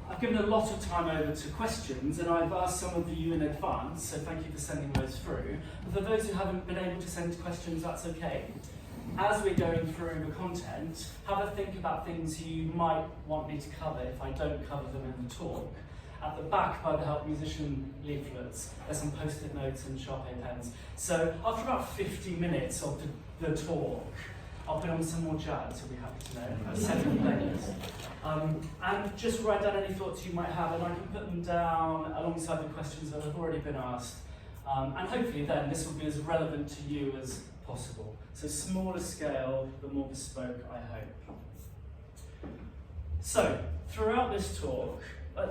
I've given a lot of time over to questions, and I've asked some of you in advance, so thank you for sending those through. But for those who haven't been able to send questions, that's okay. As we're going through the content, have a think about things you might want me to cover if I don't cover them in the talk. At the back by the Help Musician leaflets, there's some post-it notes and Sharpie pens. So after about 50 minutes of the talk, I'll put on some more jazz, you'll be happy to know, a set of playlist. And just write down any thoughts you might have, and I can put them down alongside the questions that have already been asked. And hopefully then this will be as relevant to you as possible. So smaller scale, but more bespoke, I hope. So, throughout this talk,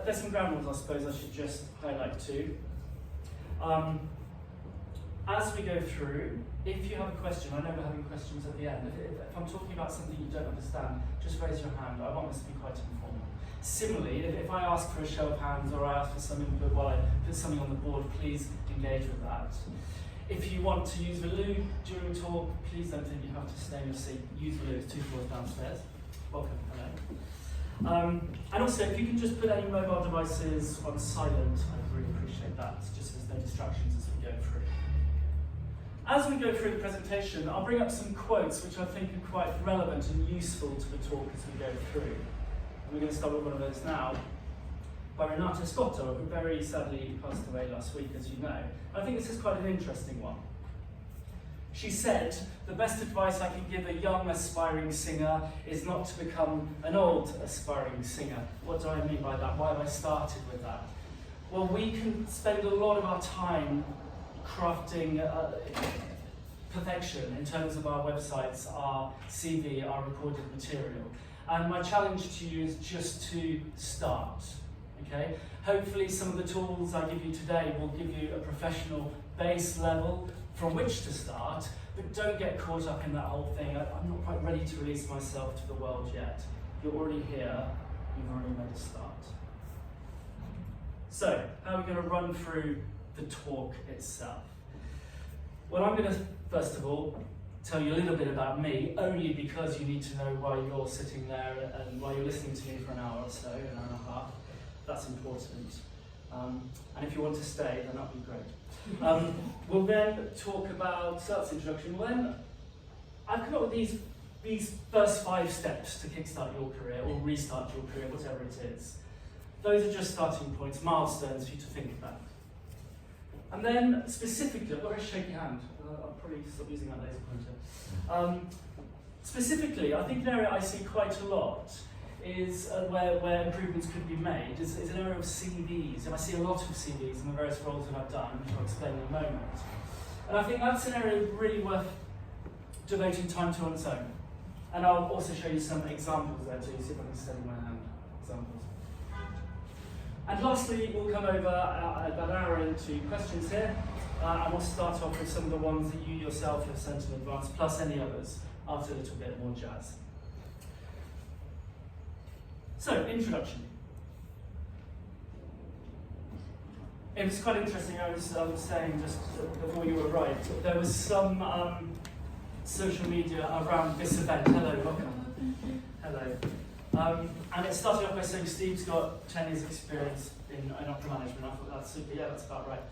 there's some ground rules I suppose I should just highlight too. As we go through, if you have a question, I know we're having questions at the end. If I'm talking about something you don't understand, just raise your hand. I want this to be quite informal. Similarly, if I ask for a show of hands or I ask for some input while I put something on the board, please engage with that. If you want to use the loo during talk, please don't think you have to stay in your seat. Use the loo, it's 2 floors downstairs. Welcome, hello. And also, if you can just put any mobile devices on silent, I'd really appreciate that, just so there's no distractions as we go through. As we go through the presentation, I'll bring up some quotes which I think are quite relevant and useful to the talk as we go through. And we're going to start with one of those now, by Renata Scotto, who very sadly passed away last week, as you know. I think this is quite an interesting one. She said, "The best advice I can give a young aspiring singer is not to become an old aspiring singer." What do I mean by that? Why have I started with that? Well, we can spend a lot of our time crafting perfection in terms of our websites, our CV, our recorded material. And my challenge to you is just to start. Okay? Hopefully some of the tools I give you today will give you a professional base level from which to start, but don't get caught up in that whole thing. I'm not quite ready to release myself to the world yet. You're already here, you've already made a start. So, how are we going to run through the talk itself? Well, I'm going to, first of all, tell you a little bit about me, only because you need to know why you're sitting there and why you're listening to me for an hour or so, an hour and a half. That's important. And if you want to stay, then that'd be great. We'll then talk about, so that's the introduction. Well, then, I've come up with these first 5 steps to kickstart your career, or restart your career, whatever it is. Those are just starting points, milestones for you to think about. And then, specifically, I've got a shaky hand. I'll probably stop using that laser pointer. Specifically, I think an area I see quite a lot is where improvements could be made, is an area of CVs. And I see a lot of CVs in the various roles that I've done, which I'll explain in a moment. And I think that's an area really worth devoting time to on its own. And I'll also show you some examples there too, see if I can steady my hand. Examples. And lastly, we'll come over about an hour into questions here, and we'll start off with some of the ones that you yourself have sent in advance, plus any others, after a little bit more jazz. So, introduction. It was quite interesting, I was saying just before you arrived, there was some social media around this event. Hello, welcome. Hello. And it started off by saying Steve's got 10 years experience in opera management. I thought that's super, yeah, that's about right.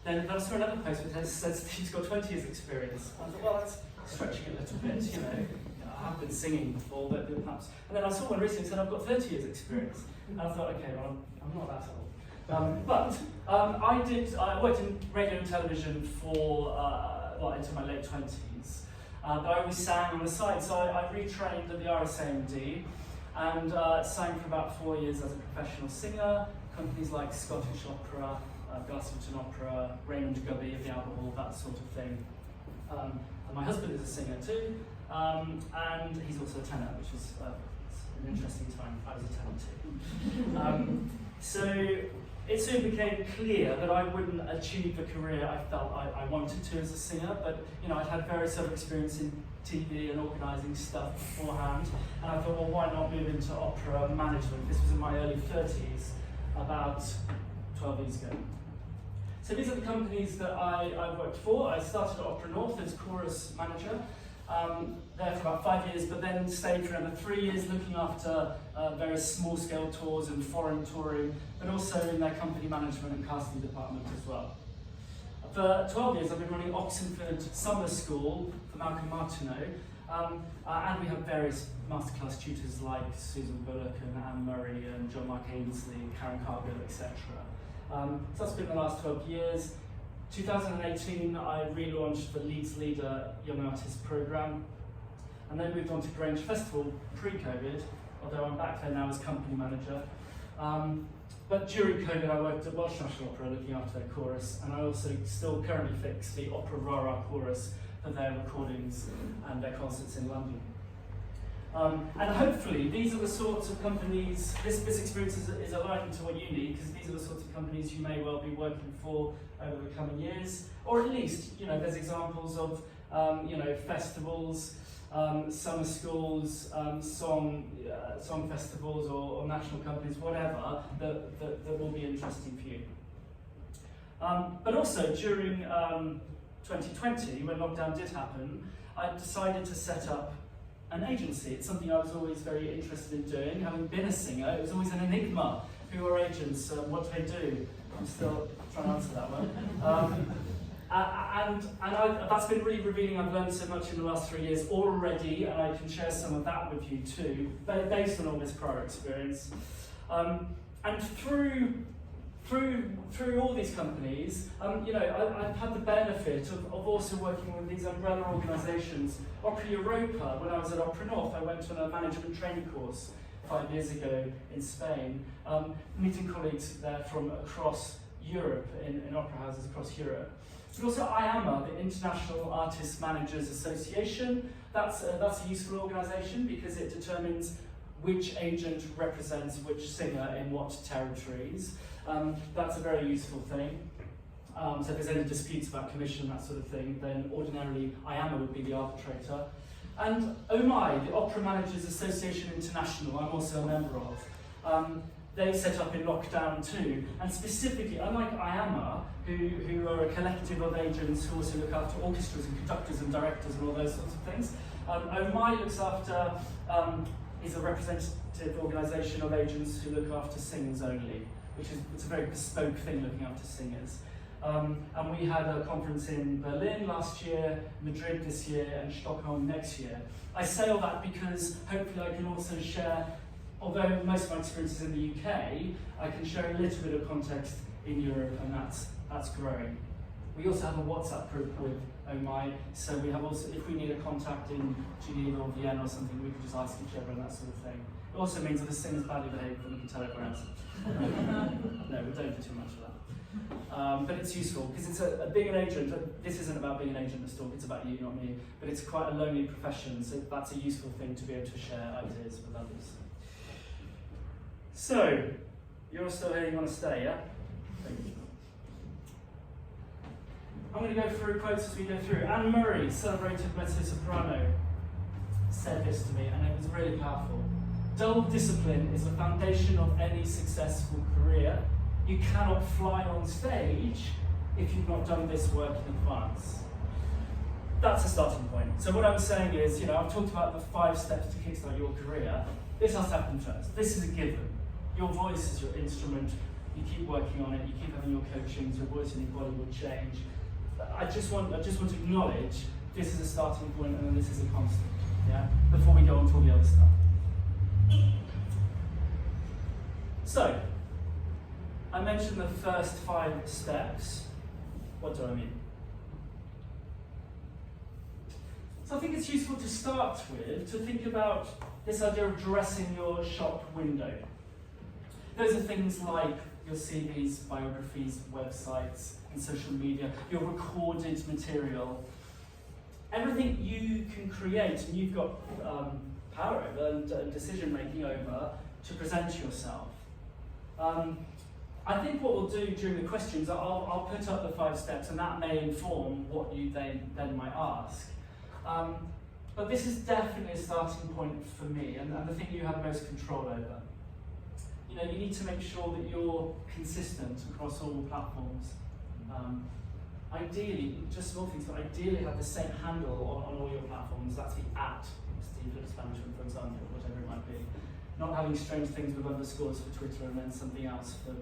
Then I saw another post which said Steve's got 20 years experience. I thought, well, that's stretching it a little bit, you know. I've been singing before, but perhaps. And then I saw one recently that said I've got 30 years experience. And I thought, okay, well, I'm not that old. I worked in radio and television for, into my late 20s. But I always sang on the side, so I retrained at the RSAMD and sang for about 4 years as a professional singer, companies like Scottish Opera, Glastonbury Opera, Raymond Gubby of the Albert Hall, that sort of thing. And my husband is a singer too, and he's also a tenor, which is an interesting time. I was a tenor too. So it soon became clear that I wouldn't achieve the career I felt I wanted to as a singer, but you know, I'd had various other experience in TV and organising stuff beforehand, and I thought, well, why not move into opera management? This was in my early 30s, about 12 years ago. So these are the companies that I worked for. I started at Opera North as chorus manager, there for about 5 years, but then stayed for another 3 years looking after various small-scale tours and foreign touring, but also in their company management and casting department as well. For 12 years, I've been running Oxenford Summer School for Malcolm Martineau, and we have various masterclass tutors like Susan Bullock and Anne Murray and John Mark Ainsley, Karen Cargill, etc. So that's been the last 12 years. 2018, I relaunched the Leeds Leader Young Artist Programme, and then moved on to Grange Festival pre-COVID, although I'm back there now as company manager. But during COVID, I worked at Welsh National Opera looking after their chorus, and I also still currently fix the Opera Rara chorus for their recordings and their concerts in London. And hopefully, these are the sorts of companies, this experience is aligned to what you need, because these are the sorts of companies you may well be working for over the coming years, or at least, there's examples of, festivals, summer schools, song festivals, or national companies, whatever, that will be interesting for you. But also, during 2020, when lockdown did happen, I decided to set up an agency. It's something I was always very interested in doing. Having been a singer, it was always an enigma. Who are agents? What do they do? I'm still trying to answer that one. That's been really revealing. I've learned so much in the last 3 years already, and I can share some of that with you too, based on all this prior experience. And through all these companies, I've had the benefit of also working with these umbrella organisations. Opera Europa, when I was at Opera North, I went on a management training course 5 years ago in Spain, meeting colleagues there from across Europe, in opera houses across Europe. But also IAMA, the International Artist Managers Association. That's a useful organisation because it determines which agent represents which singer in what territories. That's a very useful thing. So if there's any disputes about commission, that sort of thing, then ordinarily IAMA would be the arbitrator. And OMI, the Opera Managers Association International, I'm also a member of. They set up in lockdown too, and specifically, unlike IAMA, who are a collective of agents who also look after orchestras and conductors and directors and all those sorts of things, OMI looks after, is a representative organisation of agents who look after singers only, it's a very bespoke thing looking after singers. And we had a conference in Berlin last year, Madrid this year, and Stockholm next year. I say all that because hopefully I can also share, although most of my experience is in the UK, I can share a little bit of context in Europe, and that's growing. We also have a WhatsApp group with OMI, so we have also, if we need a contact in Geneva or Vienna or something, we can just ask each other and that sort of thing. It also means that the singer's badly behaved, then we can tell everyone else. No, we don't do too much of that. But it's useful, because it's being an agent, this isn't about being an agent at Stalk, it's about you, not me, but it's quite a lonely profession, so that's a useful thing to be able to share ideas with others. So, you're still here, you want to stay, yeah? Thank you. I'm going to go through quotes as we go through. Anne Murray, celebrated mezzo-soprano, said this to me, and it was really powerful. Dull discipline is the foundation of any successful career. You cannot fly on stage if you've not done this work in advance. That's a starting point. So what I'm saying is, I've talked about the 5 steps to kickstart your career. This has to happen first. This is a given. Your voice is your instrument. You keep working on it. You keep having your coachings. Your voice and your body will change. I just want to acknowledge this is a starting point, and then this is a constant. Yeah. Before we go on to all the other stuff. So, I mentioned the first 5 steps. What do I mean? So I think it's useful to start with, to think about this idea of dressing your shop window. Those are things like your CVs, biographies, websites, and social media, your recorded material. Everything you can create and you've got power over and decision making over to present yourself. I think what we'll do during the questions, I'll put up the 5 steps, and that may inform what you then might ask. But this is definitely a starting point for me, and the thing you have most control over. You need to make sure that you're consistent across all platforms. ideally, just small things, but ideally have the same handle on all your platforms. That's the @Phillips Management, for example, whatever it might be. Not having strange things with underscores for Twitter and then something else for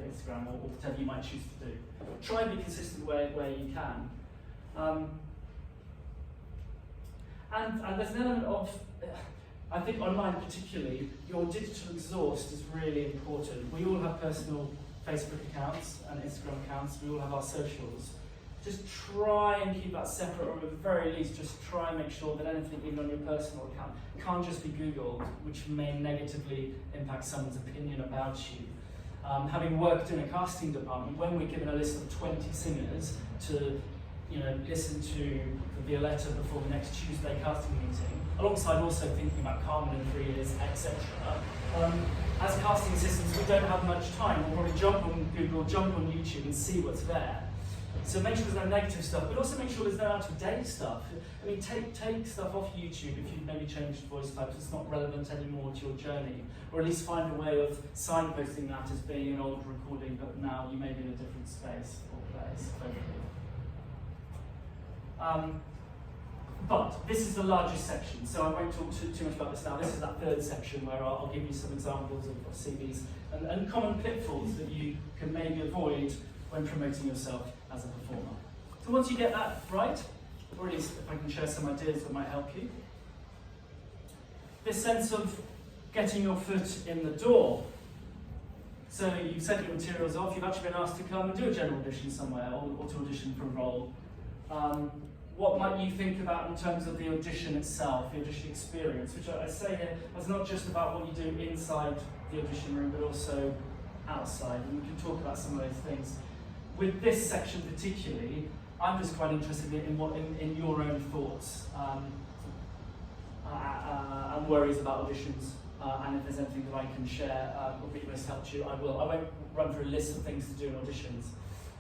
Instagram or whatever you might choose to do. Try and be consistent where you can. And there's an element of, I think online particularly, your digital exhaust is really important. We all have personal Facebook accounts and Instagram accounts, we all have our socials. Just try and keep that separate, or at the very least just try and make sure that anything even on your personal account can't just be Googled, which may negatively impact someone's opinion about you. Having worked in a casting department, when we're given a list of 20 singers to listen to Violetta before the next Tuesday casting meeting, alongside also thinking about Carmen in 3 years, etc. As casting assistants, we don't have much time. We'll probably jump on Google, jump on YouTube and see what's there. So make sure there's no negative stuff, but also make sure there's no out-of-date stuff. I mean, take stuff off YouTube if you've maybe changed voice types, it's not relevant anymore to your journey, or at least find a way of signposting that as being an old recording, but now you may be in a different space or place, hopefully. But this is the largest section, so I won't talk too much about this now. This is that third section where I'll give you some examples of CVs and common pitfalls that you can maybe avoid when promoting yourself as a performer. So once you get that right, or at least if I can share some ideas that might help you, this sense of getting your foot in the door. So you've sent your materials off, you've actually been asked to come and do a general audition somewhere, or to audition for a role. What might you think about in terms of the audition itself, the audition experience, which I say here is not just about what you do inside the audition room, but also outside, and we can talk about some of those things. With this section particularly, I'm just quite interested in your own thoughts and worries about auditions, and if there's anything that I can share or really most helped you, I will. I won't run through a list of things to do in auditions.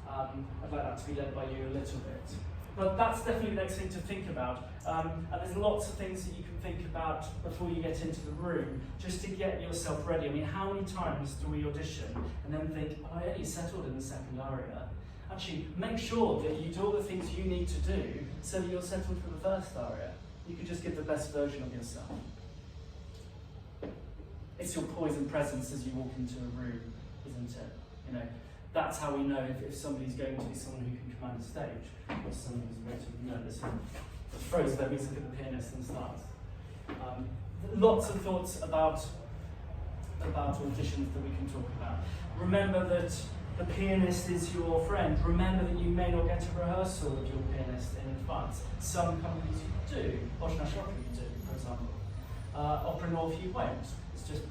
I'd like that to be led by you a little bit. But that's definitely the next thing to think about. And there's lots of things that you can think about before you get into the room, just to get yourself ready. I mean, how many times do we audition and then think, oh, I only settled in the second aria? Actually, make sure that you do all the things you need to do so that you're settled for the first aria. You can just give the best version of yourself. It's your poise and presence as you walk into a room, isn't it? That's how we know if somebody's going to be someone who can command a stage, or someone who's going to be nervous and throws their music at the pianist and starts. Lots of thoughts about auditions that we can talk about. Remember that the pianist is your friend. Remember that you may not get a rehearsal of your pianist in advance. Some companies you do, Opera you do, for example. Opera North you won't. It's just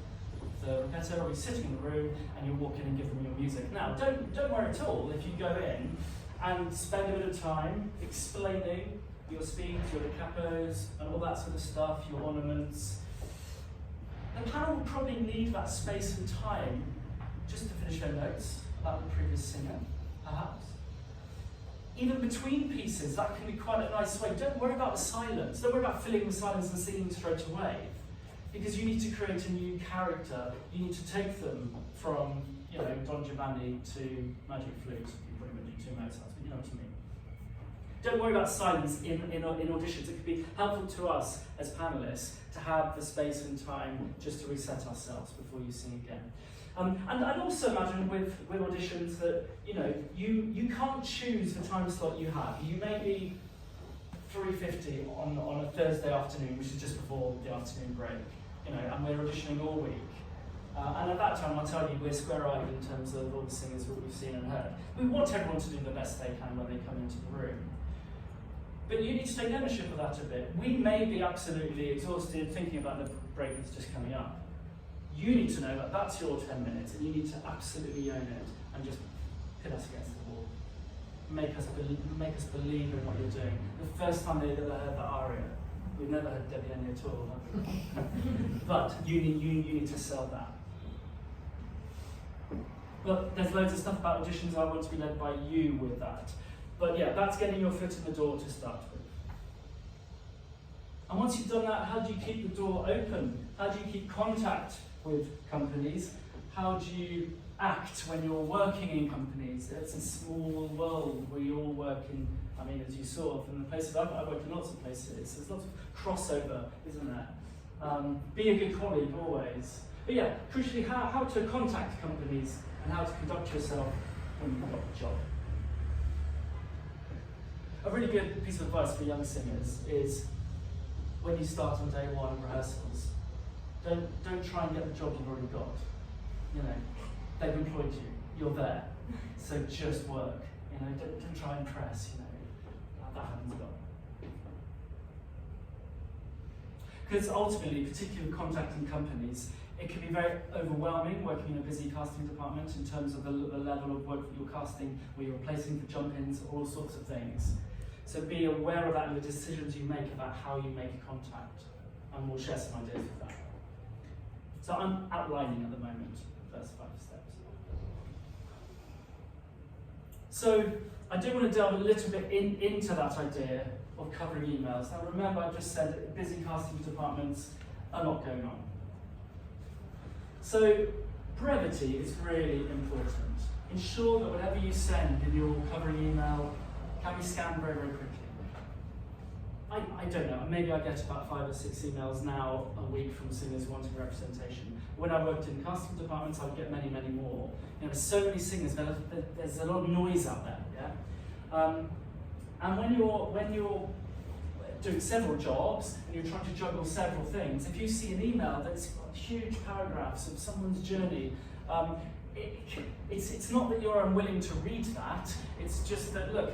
the repetitor will be sitting in the room and you'll walk in and give them your music. Now, don't worry at all if you go in and spend a bit of time explaining your speech, your da capos, and all that sort of stuff, your ornaments. The panel will probably need that space and time just to finish their notes about the previous singer, perhaps. Even between pieces, that can be quite a nice way. Don't worry about the silence. Don't worry about filling the silence and singing straight away. Because you need to create a new character. You need to take them from, Don Giovanni to Magic Flute. You probably won't do 2 Mozarts, but you know what I mean. Don't worry about silence in auditions. It can be helpful to us as panelists to have the space and time just to reset ourselves before you sing again. And I'd also imagine with auditions that, you can't choose the time slot you have. You may be 3:50 on a Thursday afternoon, which is just before the afternoon break, and we're auditioning all week. And at that time, I'll tell you, we're square-eyed in terms of all the singers that we've seen and heard. We want everyone to do the best they can when they come into the room. But you need to take ownership of that a bit. We may be absolutely exhausted thinking about the break that's just coming up. You need to know that that's your 10 minutes, and you need to absolutely own it and just pit us against the wall. Make us believe in what you're doing. The first time they've ever heard that aria, we've never heard Debbie Annie at all, have we? But you need to sell that. But there's loads of stuff about auditions. I want to be led by you with that. But yeah, that's getting your foot in the door to start with. And once you've done that, how do you keep the door open? How do you keep contact with companies? how do you act when you're working in companies? It's a small world. We all work in, I mean, as you saw from the places I've worked in lots of places, there's lots of crossover, isn't there? Be a good colleague always. But yeah, crucially, how to contact companies and how to conduct yourself when you've got a job. A really good piece of advice for young singers is when you start on day one of rehearsals, don't try and get the job you've already got. You know, they've employed you, you're there, so just work. You know, don't try and press. You know, that happens a lot. Because ultimately, particularly with contacting companies, it can be very overwhelming working in a busy casting department in terms of the level of work that you're casting, where you're placing for jump-ins, all sorts of things. So be aware of that in the decisions you make about how you make a contact, and we'll share some ideas with that. So I'm outlining at the moment the first 5 steps. So I do want to delve a little bit into that idea of covering emails. Now remember, I just said that busy casting departments, a lot going on. So brevity is really important. Ensure that whatever you send in your covering email can be scanned very, very quickly. I don't know, maybe I get about 5 or 6 emails now a week from singers wanting representation. When I worked in casting departments, I would get many, many more. You know, there's so many singers, there's a lot of noise out there, yeah? And when you're doing several jobs and you're trying to juggle several things, if you see an email that's got huge paragraphs of someone's journey, it's not that you're unwilling to read that, it's just that, look,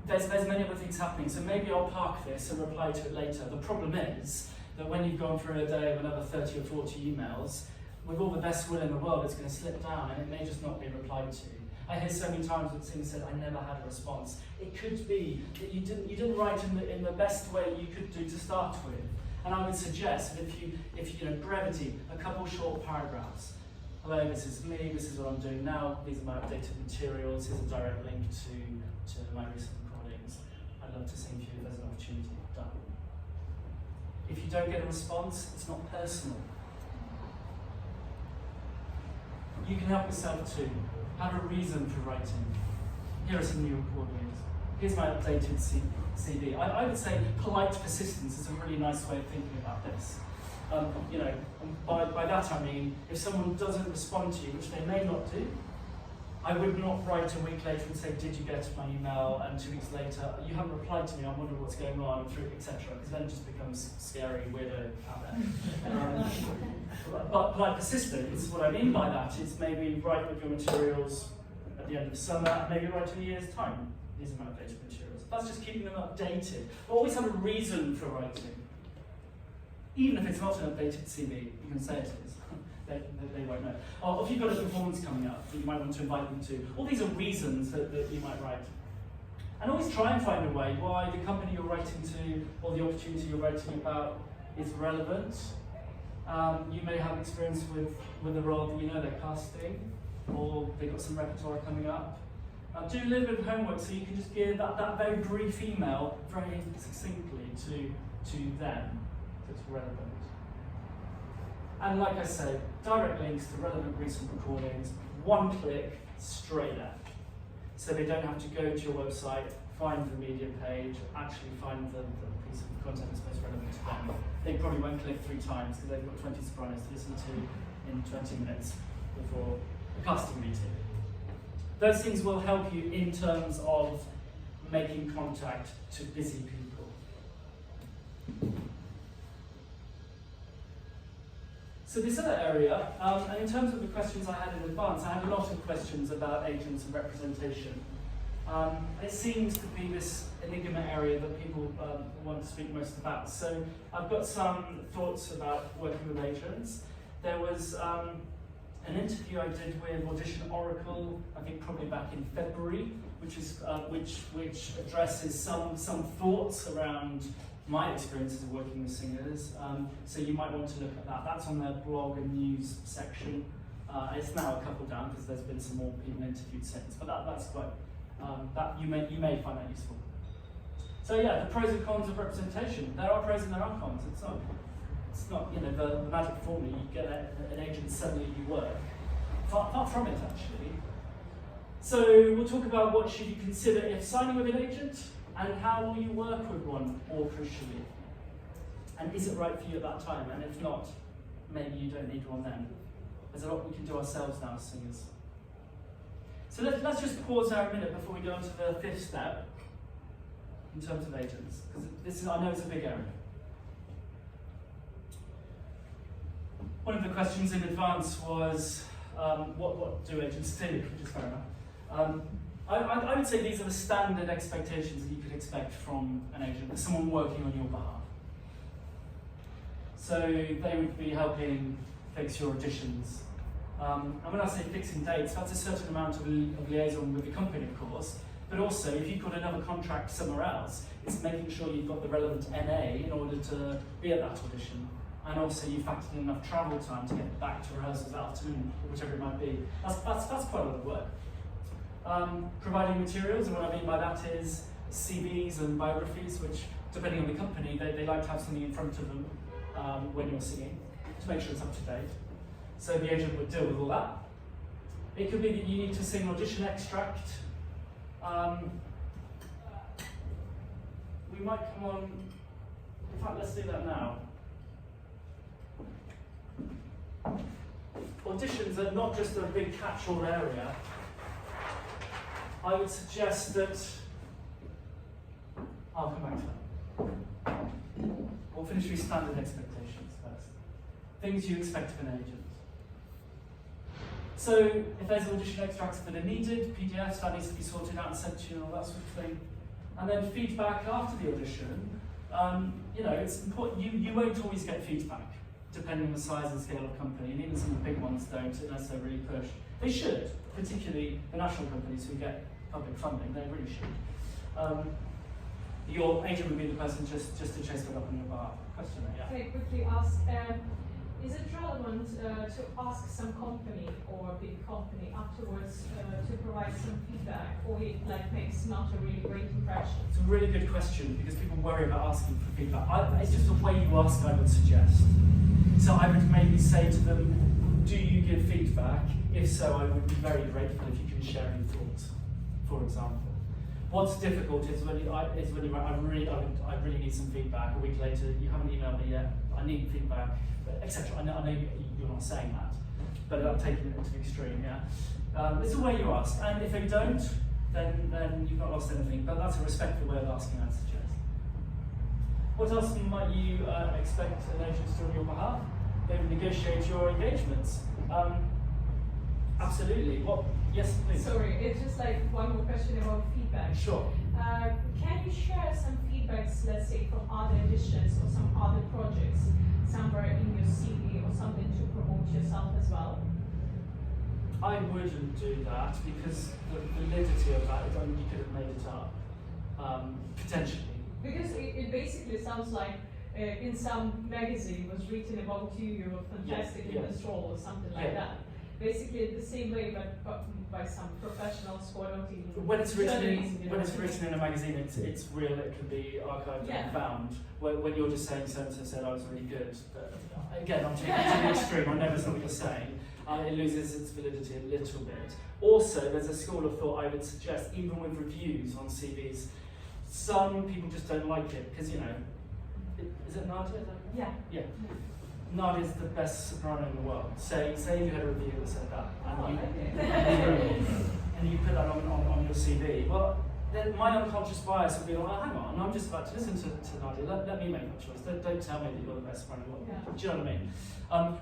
there's many other things happening, so maybe I'll park this and reply to it later. The problem is that when you've gone through a day of another 30 or 40 emails, with all the best will in the world, it's going to slip down and it may just not be replied to. I hear so many times when singers said, I never had a response. It could be that you didn't write in the best way you could do to start with. And I would suggest that if you know, brevity, a couple short paragraphs. Hello, this is me, this is what I'm doing now, these are my updated materials, here's a direct link to my recent recordings. I'd love to sing for you if there's an opportunity. Done. If you don't get a response, it's not personal. You can help yourself too. Have a reason for writing. Here are some new recordings. Here's my updated CD. I would say polite persistence is a really nice way of thinking about this. You know, by that I mean, if someone doesn't respond to you, which they may not do, I would not write a week later and say, did you get my email? And 2 weeks later, you haven't replied to me, I'm wondering what's going on, etc. Because then it just becomes scary, weirdo out there. But polite persistence, what I mean by that is maybe write with your materials at the end of the summer, and maybe write in a year's time. These are my updated materials. That's just keeping them updated. But always have a reason for writing. Even if it's not an updated CV, you can say it is. They won't know. Or if you've got a performance coming up that you might want to invite them to, all these are reasons that you might write. And always try and find a way why the company you're writing to or the opportunity you're writing about is relevant. You may have experience with a role that you know they're casting, or they've got some repertoire coming up. Do a little bit of homework so you can just give that very brief email very succinctly to them that's relevant. And like I said, direct links to relevant recent recordings, one click, straight there. So they don't have to go to your website, find the media page, actually find the piece of content that's most relevant to them. They probably won't click 3 times because they've got 20 sopranos to listen to in 20 minutes before the casting meeting. Those things will help you in terms of making contact to busy people. So this other area, and in terms of the questions I had in advance, I had a lot of questions about agents and representation. It seems to be this enigma area that people want to speak most about. So I've got some thoughts about working with agents. There was an interview I did with Audition Oracle, I think probably back in February, which addresses some thoughts around my experiences of working with singers, so you might want to look at that. That's on their blog and news section. It's now a couple down because there's been some more people interviewed since, but that's quite, you may find that useful. So yeah, the pros and cons of representation. There are pros and there are cons. It's not It's not, you know, the magic formula, you get an agent, suddenly you work. Far from it, actually. So we'll talk about what should you consider if signing with an agent, and how will you work with one more crucially. And is it right for you at that time? And if not, maybe you don't need one then. There's a lot we can do ourselves now as singers. So let's just pause there a minute before we go on to the fifth step in terms of agents, because this is, I know it's a big area. One of the questions in advance was, what do agents do, which is fair enough. I would say these are the standard expectations that you could expect from an agent, someone working on your behalf. So they would be helping fix your auditions. And when I say fixing dates, that's a certain amount of liaison with the company, of course, but also if you've got another contract somewhere else, it's making sure you've got the relevant NA in order to be at that audition. And also you factored in enough travel time to get back to rehearsals that afternoon, or whichever it might be. That's quite a lot of work. Providing materials, and what I mean by that is CVs and biographies, which, depending on the company, they like to have something in front of them when you're singing, to make sure it's up to date. So the agent would deal with all that. It could be that you need to sing an audition extract. We might come on, in fact, let's do that now. Auditions are not just a big catch-all area. I would suggest that, I'll come back to that. We'll finish with standard expectations first. Things you expect of an agent. So if there's audition extracts that are needed, PDFs, that needs to be sorted out and sent to you and all that sort of thing. And then feedback after the audition, you know, it's important, you won't always get feedback, depending on the size and scale of company, and even some of the big ones don't, unless they're really pushed. They should, particularly the national companies who get public funding, they really should. Your agent would be the person just to chase it up on your behalf. Question, yeah? Can I quickly ask, is it relevant to ask some company or big company afterwards to provide some feedback, or it makes not a really great impression? It's a really good question, because people worry about asking for feedback. It's just the way you ask, I would suggest. So I would maybe say to them, do you give feedback? If so, I would be very grateful if you can share your thoughts, for example. What's difficult is when you I really need some feedback. A week later, you haven't emailed me yet. I need feedback, etc. I know you're not saying that, but I'm taking it to the extreme. Yeah, it's the way you ask, and if they don't, then you've not lost anything. But that's a respectful way of asking, I'd suggest. What else might you expect an agent to do on your behalf? They would negotiate your engagements. Absolutely. What? Yes, please. Sorry, it's just one more question about feedback. Sure. Can you share some feedbacks, let's say, from other editions or some other projects, somewhere in your CV or something to promote yourself as well? I wouldn't do that, because the validity of that, you could have made it up, potentially. Because it basically sounds like in some magazine was written about you, you're fantastic in this role or something like that. Basically the same way, but by some professionals who are not even when it's written in a magazine, it's real. It can be archived and found. When you're just saying so-and-so said I was really good, but again, I'm taking it to the extreme. I know that's not what you're saying. It loses its validity a little bit. Also, there's a school of thought I would suggest, even with reviews on CVs, some people just don't like it because, you know, is it Nadia? Yeah. Nadia's the best soprano in the world. Say you had a review that said that, and you put that on your CV. Well, then my unconscious bias would be like, oh, hang on, I'm just about to listen to Nadia. Let me make that choice. Don't tell me that you're the best soprano in the world. Do you know what I mean?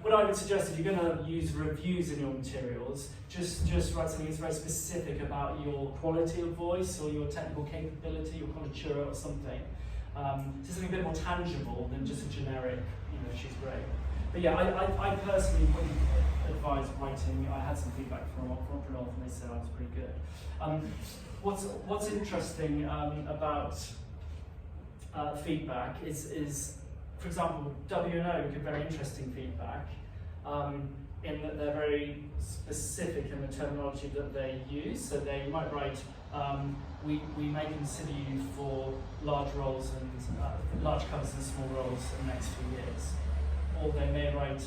What I would suggest, if you're going to use reviews in your materials, just write something that's very specific about your quality of voice or your technical capability, your conjura or something. So something a bit more tangible than just a generic, she's great. But yeah, I personally wouldn't advise writing. I had some feedback from Debreuil, and they said I was pretty good. What's interesting about feedback is, for example, W&O give very interesting feedback in that they're very specific in the terminology that they use. So they might write, we may consider you for large roles and large covers and small roles in the next few years. or they may write,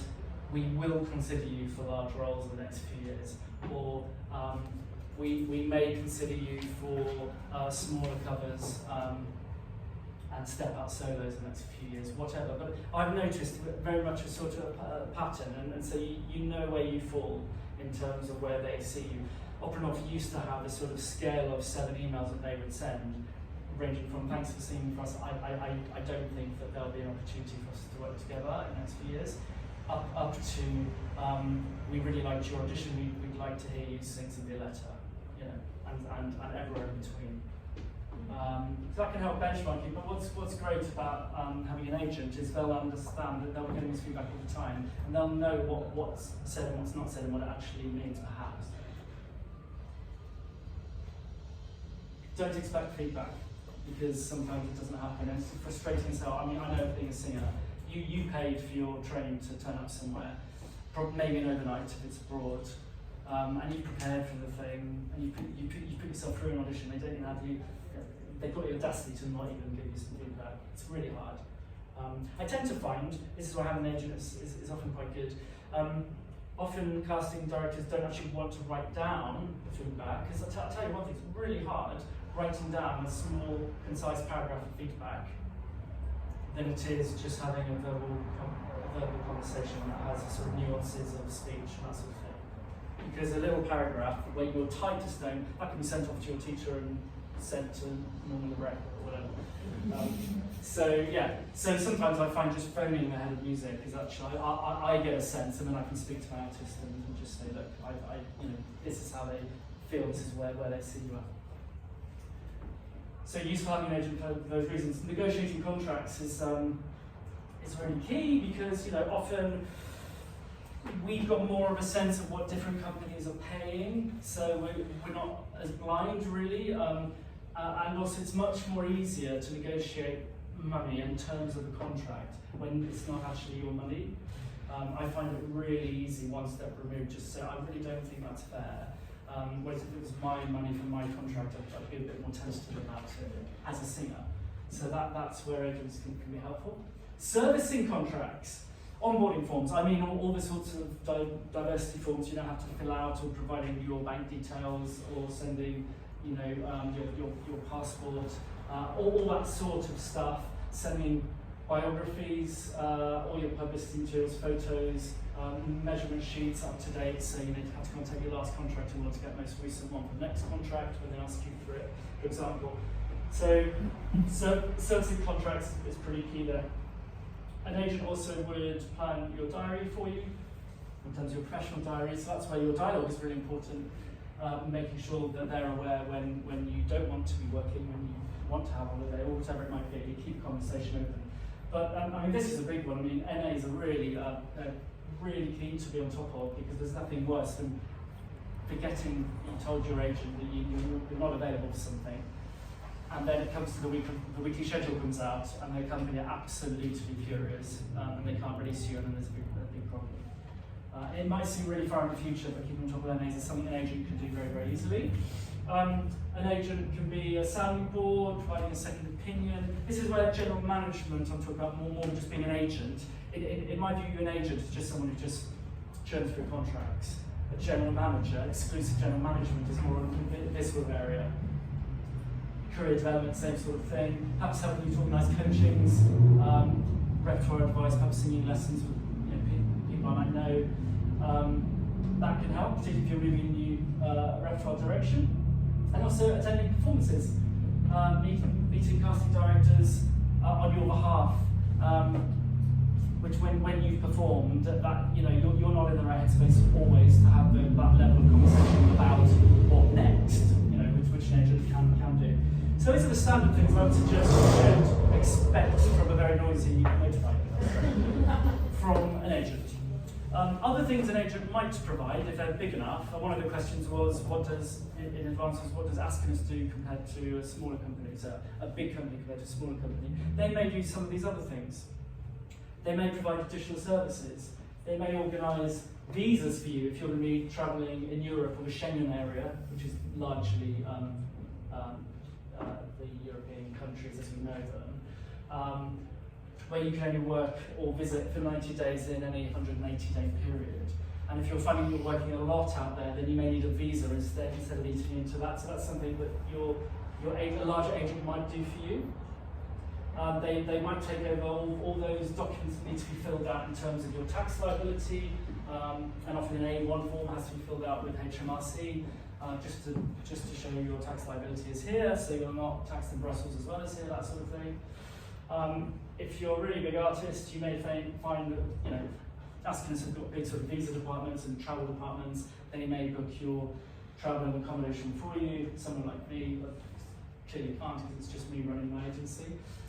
we will consider you for large roles in the next few years, or we may consider you for smaller covers and step out solos in the next few years, whatever. But I've noticed very much a sort of pattern, and so you know where you fall in terms of where they see you. Opera North used to have a sort of scale of 7 emails that they would send, ranging from thanks for seeing me for us, I don't think that there'll be an opportunity for us to work together in the next few years, up to we really liked your audition, we'd like to hear you sing somebody a letter, you know, and everywhere in between. So that can help benchmark you, but what's great about having an agent is they'll understand that they'll be getting this feedback all the time, and they'll know what's said and what's not said and what it actually means perhaps. Don't expect feedback, because sometimes it doesn't happen, and it's frustrating as hell. I mean, I know being a singer, you paid for your train to turn up somewhere, maybe an overnight if it's abroad, and you prepared for the thing, and you put yourself through an audition. They don't even have you. They've got the audacity to not even give you some feedback. It's really hard. I tend to find, this is why having an agent is often quite good. Often casting directors don't actually want to write down feedback, because I'll tell you one thing, it's really hard writing down a small, concise paragraph of feedback than it is just having a verbal conversation that has sort of nuances of speech and that sort of thing. Because a little paragraph where you're tight to stone, that can be sent off to your teacher and sent to normal rec or whatever. So sometimes I find just phoning ahead of music is actually, I get a sense, and then I can speak to my artist and just say, look, this is how they feel, this is where they see you at. So useful having an agent for those reasons. Negotiating contracts is really key, because often we've got more of a sense of what different companies are paying, so we're not as blind really, and also it's much more easier to negotiate money in terms of the contract when it's not actually your money. I find it really easy, one step removed, just to say, I really don't think that's fair. Whereas if it was my money from my contract, I'd be a bit more tentative about it as a singer. So that's where agents can be helpful. Servicing contracts, onboarding forms. I mean, all the sorts of diversity forms you don't have to fill out, or providing your bank details, or sending, your passport, all that sort of stuff. Sending biographies, all your publicity materials, photos, measurement sheets up to date, so you have to contact your last contract in order to get the most recent one for the next contract when they ask you for it, for example. So servicing contracts is pretty key there. An agent also would plan your diary for you in terms of your professional diary, so that's where your dialogue is really important, making sure that they're aware when you don't want to be working, when you want to have a holiday, or whatever it might be, you keep conversation open. But this is a big one. NAs are really key to be on top of, because there's nothing worse than forgetting you told your agent that you're not available for something, and then it comes to the weekly schedule comes out, and the company are absolutely furious, and they can't release you, and then there's a big problem. It might seem really far in the future, but keeping on top of NAs is something an agent can do very, very easily. An agent can be a sounding board, providing a second opinion. This is where general management, I'm talking about more than just being an agent. In my view, an agent is just someone who just churns through contracts. A general manager, exclusive general management, is more in this sort of area. Career development, same sort of thing. Perhaps helping you to organise coachings, repertoire advice, perhaps singing lessons with people I might know. That can help, particularly if you're moving in a new repertoire direction. And also attending performances, meeting casting directors on your behalf, which when you've performed, you're not in the right headspace always to have that level of conversation about what next, which an agent can do. So these are the standard things I would suggest you don't expect from a very noisy motorbike from an agent. Other things an agent might provide, if they're big enough, one of the questions was, what does Askinus do compared to a smaller company, so a big company compared to a smaller company? They may do some of these other things. They may provide additional services. They may organise visas for you if you're going to be travelling in Europe or the Schengen area, which is largely the European countries as we know them. where you can only work or visit for 90 days in any 180-day period. And if you're finding you're working a lot out there, then you may need a visa instead of eating into that. So that's something that a larger agent might do for you. They might take over all those documents that need to be filled out in terms of your tax liability, and often an A1 form has to be filled out with HMRC, just to show your tax liability is here, so you're not taxed in Brussels as well as here, that sort of thing. If you're a really big artist, you may find that, Askins have got big sort of visa departments and travel departments, then he may book your travel and accommodation for you. Someone like me, but clearly can't because it's just me running my agency.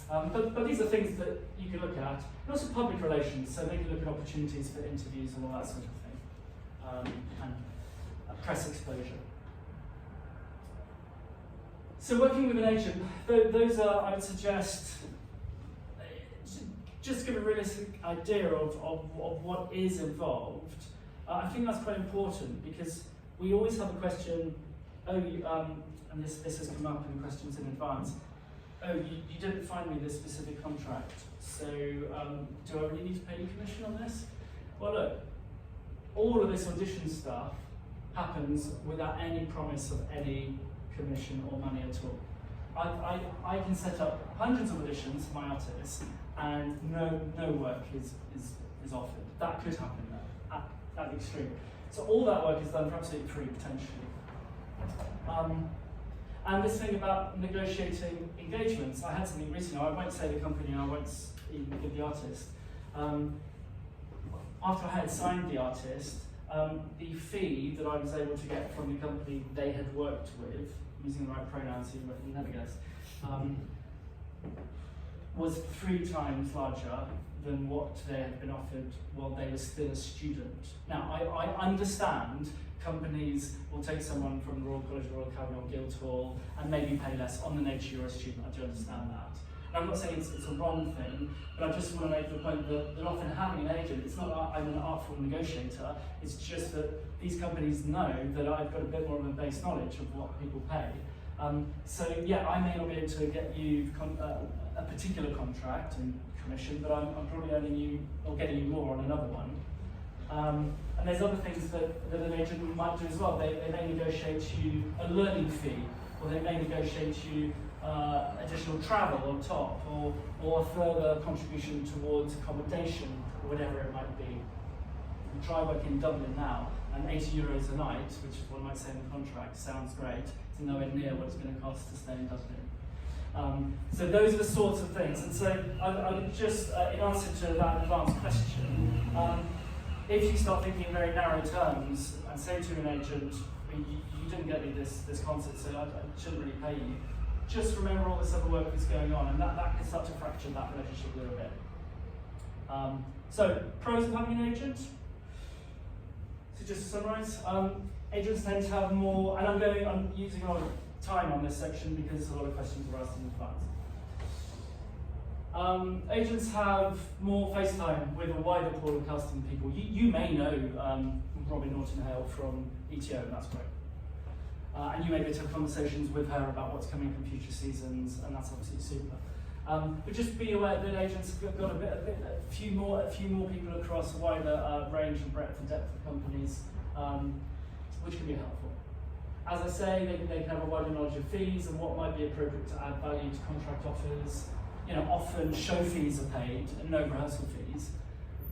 But these are things that you can look at. And also public relations, so maybe look at opportunities for interviews and all that sort of thing. And press exposure. So working with an agent, those are, I would suggest, just give a realistic idea of what is involved. I think that's quite important because we always have a question, and this has come up in questions in advance, you didn't find me this specific contract, so do I really need to pay you commission on this? Well look, all of this audition stuff happens without any promise of any commission or money at all. I can set up hundreds of auditions for my artists and no work is offered. That could happen though, at the extreme. So all that work is done for absolutely free, potentially. And this thing about negotiating engagements, I had something recently, I won't say the company, I won't even give the artist. After I had signed the artist, the fee that I was able to get from the company they had worked with, using the right pronouns, you never guess, was 3 times larger than what they had been offered while they were still a student. Now, I understand companies will take someone from the Royal College or Royal Academy or Guildhall and maybe pay less on the nature you're a student. I do understand that. And I'm not saying it's a wrong thing, but I just want to make the point that often having an agent, it's not that I'm an artful negotiator, it's just that these companies know that I've got a bit more of a base knowledge of what people pay. So yeah, I may not be able to get you a particular contract and commission, but I'm probably earning you or getting you more on another one. And there's other things that an agent might do as well. They may negotiate you a learning fee, or they may negotiate you additional travel on top, or a further contribution towards accommodation, or whatever it might be. You try working in Dublin now, and €80 a night, which one might say in the contract, sounds great. It's nowhere near what it's going to cost to stay in Dublin. So those are the sorts of things. And so I would just, in answer to that advanced question, if you start thinking in very narrow terms and say to an agent, you didn't get me this concert, so I shouldn't really pay you, just remember all this other work that's going on, and that can start to fracture that relationship a little bit. So, pros of having an agent. So just to summarise, agents tend to have more, and I'm using a lot of time on this section because a lot of questions were asked in advance. Agents have more face time with a wider pool of casting people. You may know Robin Norton-Hale from ETO, and that's great. And you may be able to have conversations with her about what's coming from future seasons, and that's obviously super. But just be aware that agents have got a few more people across a wider range and breadth and depth of companies, which can be helpful. As I say, they can have a wider knowledge of fees and what might be appropriate to add value to contract offers. Often show fees are paid and no rehearsal fees,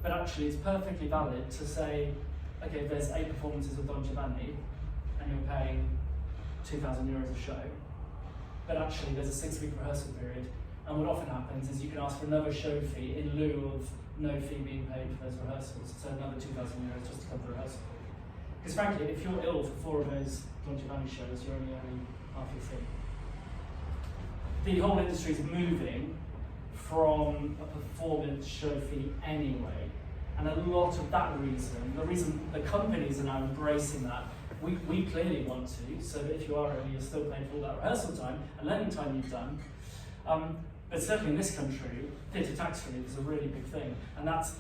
but actually it's perfectly valid to say, okay, there's 8 performances of Don Giovanni, and you're paying €2,000 a show, but actually there's a 6-week rehearsal period, and what often happens is you can ask for another show fee in lieu of no fee being paid for those rehearsals, so another €2,000 just to cover the rehearsal fee. Because frankly, if you're ill for 4 of those Don Giovanni shows, you're only earning half your fee. The whole industry is moving from a performance show fee anyway, and a lot of that reason, the reason the companies are now embracing that, we clearly want to, so that if you are early, you're still paying for all that rehearsal time and learning time you've done. But certainly in this country, theatre tax relief is a really big thing, and that's,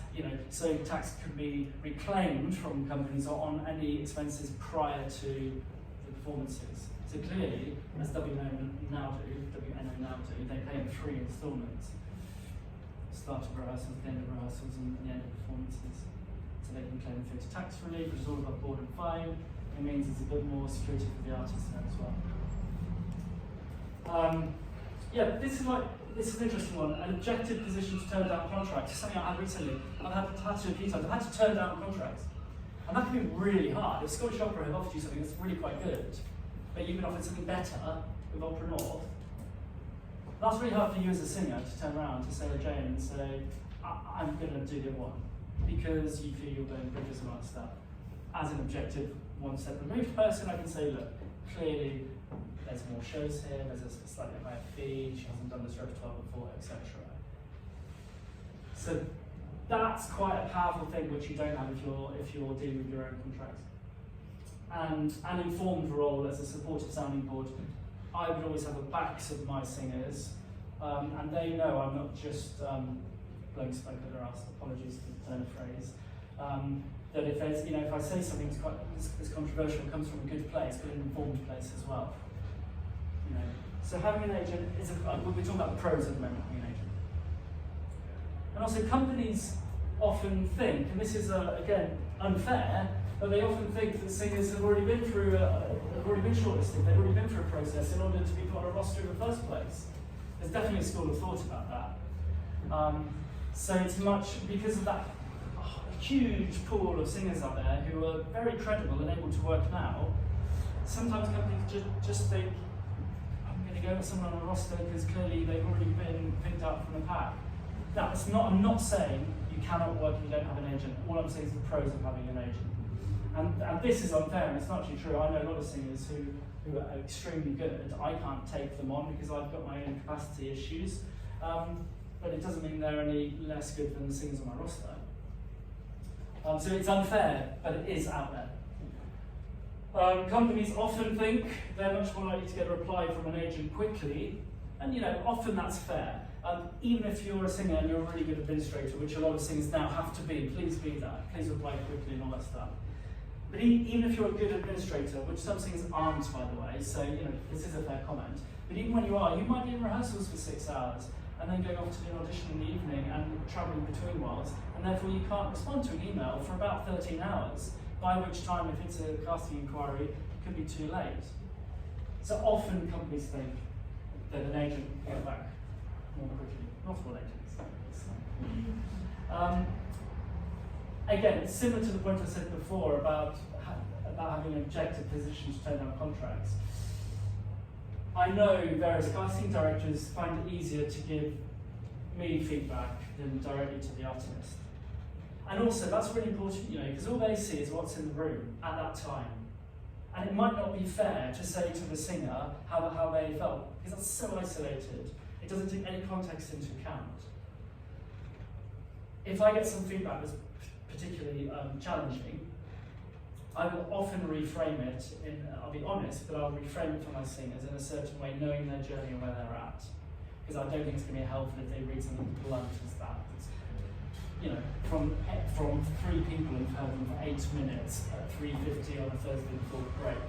so tax can be reclaimed from companies on any expenses prior to the performances. So clearly, as WNO now do, they pay in 3 instalments. start of rehearsals, the end of rehearsals, and the end of performances. So they can claim theatre tax relief, which is all above board and fine. It means there's a bit more security for the artists there as well. Yeah, this is an interesting one. An objective position to turn down contracts is something I had recently. I've had to a few times. I've had to turn down contracts. And that can be really hard. If Scottish Opera have offered you something that's really quite good, but you've been offered something better with Opera North, that's really hard for you as a singer to turn around to Sarah Jane and say, I'm going to do the one, because you feel you're going bridges and all that stuff. As an objective, one step removed person, I can say, look, clearly there's more shows here, there's a slightly higher fee, she hasn't done this repertoire before, etc. So that's quite a powerful thing which you don't have if you're dealing with your own contracts. And an informed role as a supportive sounding board, I would always have the backs of my singers, and they know I'm not just blowing smoke at their ass, apologies for the turn of phrase. That if there's, if I say something that's controversial, comes from a good place, but an informed place as well. So having an agent is we're talking about the pros at the moment, having an agent. And also companies often think, and this is again unfair, but they often think that singers have already been through shortlisted, they've already been through a process in order to be put on a roster in the first place. There's definitely a school of thought about that. So it's much because of that huge pool of singers out there who are very credible and able to work now. Sometimes companies just think, I'm going to go with someone on a roster because clearly they've already been picked up from the pack. That's not. I'm not saying you cannot work if you don't have an agent. All I'm saying is the pros of having an agent. And this is unfair, and it's not actually true. I know a lot of singers who are extremely good. I can't take them on because I've got my own capacity issues. But it doesn't mean they're any less good than the singers on my roster. So it's unfair, but it is out there. Companies often think they're much more likely to get a reply from an agent quickly, and often that's fair. Even if you're a singer and you're a really good administrator, which a lot of singers now have to be, please be that. Please reply quickly and all that stuff. But even if you're a good administrator, which some singers aren't, by the way, so this is a fair comment, but even when you are, you might be in rehearsals for 6 hours, and then going off to do an audition in the evening and travelling between whiles, and therefore you can't respond to an email for about 13 hours, by which time, if it's a casting inquiry, it could be too late. So often companies think that an agent will get back more quickly, not all agents. Again, it's similar to the point I said before about having an objective position to turn down contracts. I know various casting directors find it easier to give me feedback than directly to the artist. And also, that's really important, because all they see is what's in the room at that time. And it might not be fair to say to the singer how they felt, because that's so isolated. It doesn't take any context into account. If I get some feedback that's particularly challenging, I will often reframe it I'll be honest, but I'll reframe it for my singers in a certain way, knowing their journey and where they're at. Because I don't think it's going to be helpful if they read something blunt as that. From 3 people who've heard them for 8 minutes at 3:50 on a Thursday before break.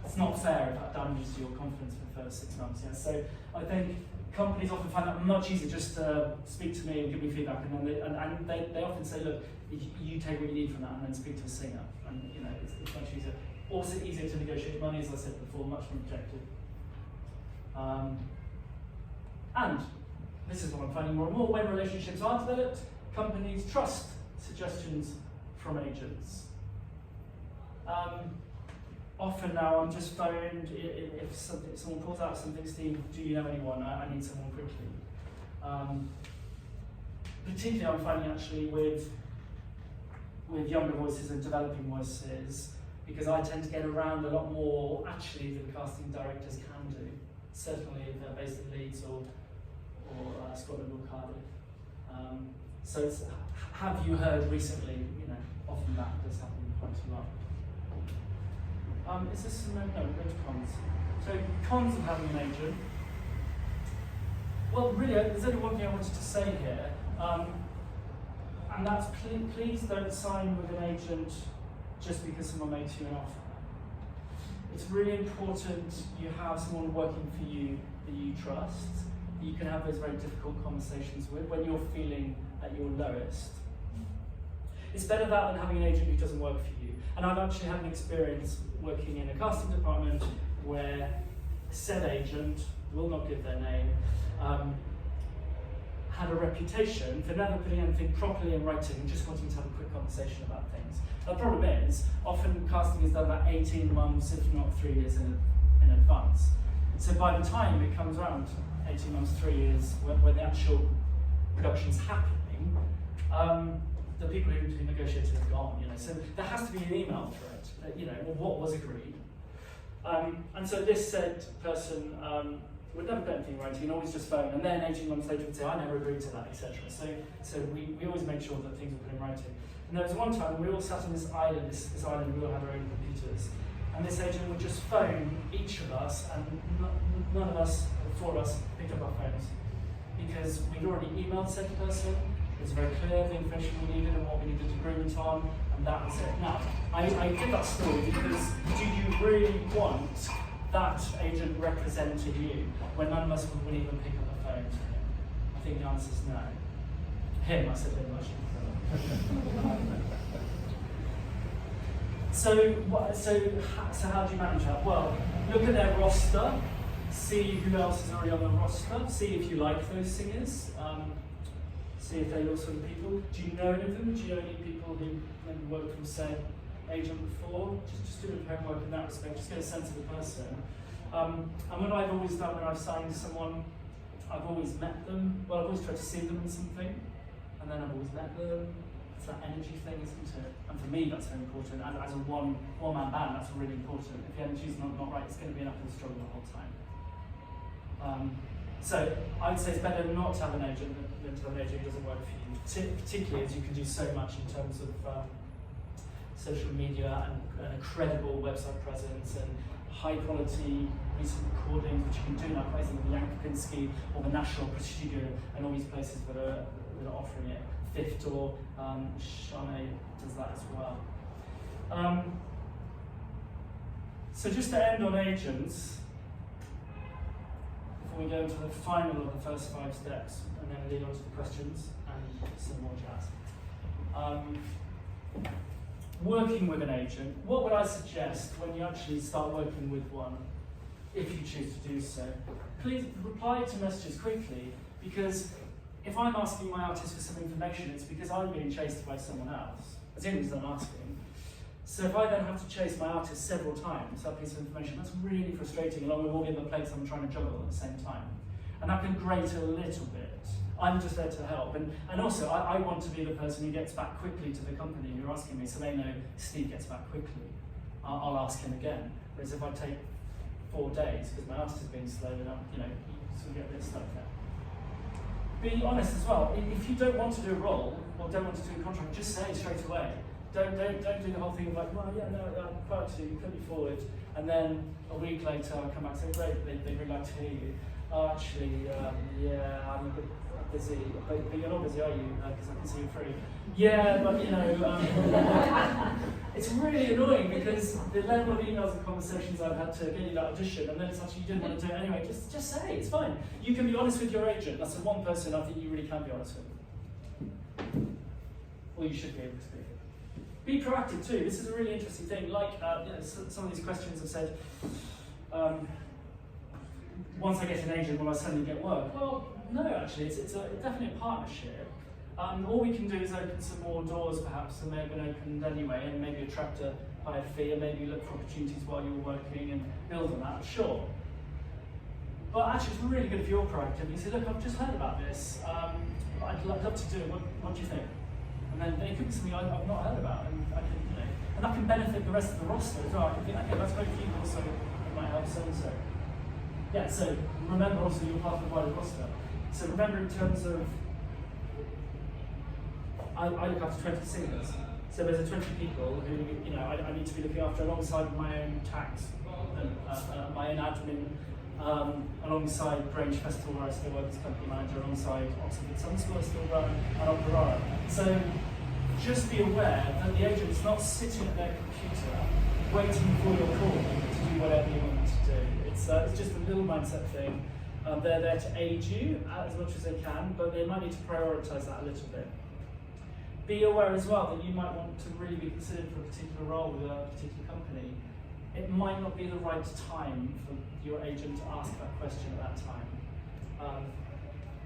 It's not fair if that damages your confidence for the first 6 months. Yeah? So I think companies often find that much easier just to speak to me and give me feedback, and then they often say, look, you take what you need from that and then speak to a singer. And it's much easier. Also easier to negotiate money, as I said before, much more objective. And this is what I'm finding more and more, when relationships are developed, companies trust suggestions from agents. Often now I'm just phoned, if someone pulls out something, Steve, do you know anyone? I need someone quickly. Particularly I'm finding actually with younger voices and developing voices, because I tend to get around a lot more actually than casting directors can do. Certainly if they're based in Leeds or Scotland or Cardiff. So it's, have you heard recently? Often that does happen quite a lot. Is this no cons? So cons of having an agent. Well, really, there's only one thing I wanted to say here, and that's please don't sign with an agent just because someone makes you an offer. It's really important you have someone working for you that you trust, you can have those very difficult conversations with when you're feeling at your lowest. It's better that than having an agent who doesn't work for you. And I've actually had an experience working in a casting department where said agent, will not give their name, had a reputation for never putting anything properly in writing and just wanting to have a quick conversation about things. The problem is, often casting is done about 18 months, if not 3 years in advance. So by the time it comes around, 18 months, 3 years, when the actual production's happening, the people who negotiated are gone, So there has to be an email thread, what was agreed. And so this said person would never put anything in writing and always just phone, and then 18 months later would say, I never agreed to that, etc. So we always make sure that things are put in writing. And there was one time we all sat on this island, this island, we all had our own computers, and this agent would just phone each of us, and none of us, or 4 of us, picked up our phones. Because we'd already emailed said person, it was very clear the information we needed and what we needed agreement on, and that was it. Now, I give that story because do you really want that agent representing you when none of us would even pick up the phone to him? I think the answer is no. Him, I said him, I shouldn't. So how do you manage that? Well, look at their roster, see who else is already on the roster, see if you like those singers, see if they're your sort of people. Do you know any of them? Do you know any people who maybe worked from said agent before? Just do a bit of homework in that respect, just get a sense of the person. And what I've always done when I've signed someone, I've always met them. Well, I've always tried to see them in something, and then I've always met them. It's that energy thing, isn't it? And for me, that's very important. And as a one-man band, that's really important. If the energy's not right, it's going to be an uphill struggle the whole time. So I would say it's better not to have an agent than to have an agent who doesn't work for you, particularly as you can do so much in terms of social media and a credible website presence and high quality recent recordings, which you can do now places like the Yankopinski or the National Opera Studio and all these places that are offering it. Fifth Door, Shane does that as well. So just to end on agents, before we go into the final of the first 5 steps, and then lead on to the questions and some more jazz. Working with an agent, what would I suggest when you actually start working with one, if you choose to do so? Please reply to messages quickly, because if I'm asking my artist for some information, it's because I'm being chased by someone else, as soon as I'm asking. So if I then have to chase my artist several times, that piece of information, that's really frustrating, along with all the other plates I'm trying to juggle at the same time. And that can grate a little bit. I'm just there to help. And also, I want to be the person who gets back quickly to the company who are asking me, so they know Steve gets back quickly. I'll ask him again. Whereas if I take 4 days, because my artist is being slow, then you sort of get a bit stuck there. Be honest as well. If you don't want to do a role, or don't want to do a contract, just say straight away. Don't do the whole thing of like, well, yeah, no, I'm quite to put me forward, and then a week later I'll come back and say, great, they really like to hear you. Oh, actually, yeah, I'm a bit busy, but you're not busy, are you? Because I can see you're free. Yeah, but it's really annoying because the level of emails and conversations I've had to get you that audition, and then it's actually you didn't want to do it anyway. Just say it's fine. You can be honest with your agent. That's the one person I think you really can be honest with. Or you should be able to be. Be proactive too. This is a really interesting thing. Like some of these questions have said, once I get an agent, will I suddenly get work? Well, no, actually, it's definitely a partnership. All we can do is open some more doors, perhaps, than may have been opened anyway, and maybe attract a higher fee, and maybe look for opportunities while you're working and build on that, sure. But actually, it's really good if you're proactive. You say, look, I've just heard about this. I'd love to do it. What do you think? And then it could be something I've not heard about, and I can, and that can benefit the rest of the roster as well. I can think, okay, that's great for you, also it might help so and so. Yeah, so remember also you're part of the wider roster. So remember in terms of, I look after 20 singers. So there's 20 people who I need to be looking after alongside my own tax, and my own admin, alongside Grange Festival where I still work as company manager, alongside Oxford Summer School I still run, and Opera. So just be aware that the agent's not sitting at their computer waiting for your call to do whatever you want to do. It's just a little mindset thing. They're there to aid you as much as they can, but they might need to prioritise that a little bit. Be aware as well that you might want to really be considered for a particular role with a particular company. It might not be the right time for your agent to ask that question at that time.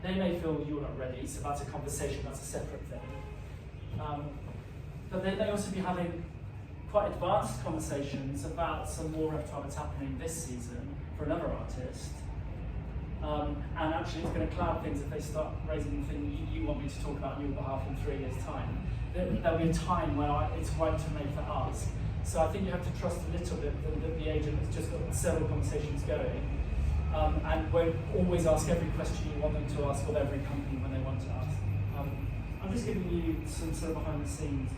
They may feel you're not ready, so that's a conversation, that's a separate thing. But they may also be having quite advanced conversations about some more repertoire that's happening this season for another artist. And actually it's going to cloud things if they start raising the thing you want me to talk about on your behalf in 3 years' time. There'll be a time when it's right to make that ask. So I think you have to trust a little bit that the agent has just got several conversations going, and won't always ask every question you want them to ask of every company when they want to ask. I'm just giving you some sort of behind the scenes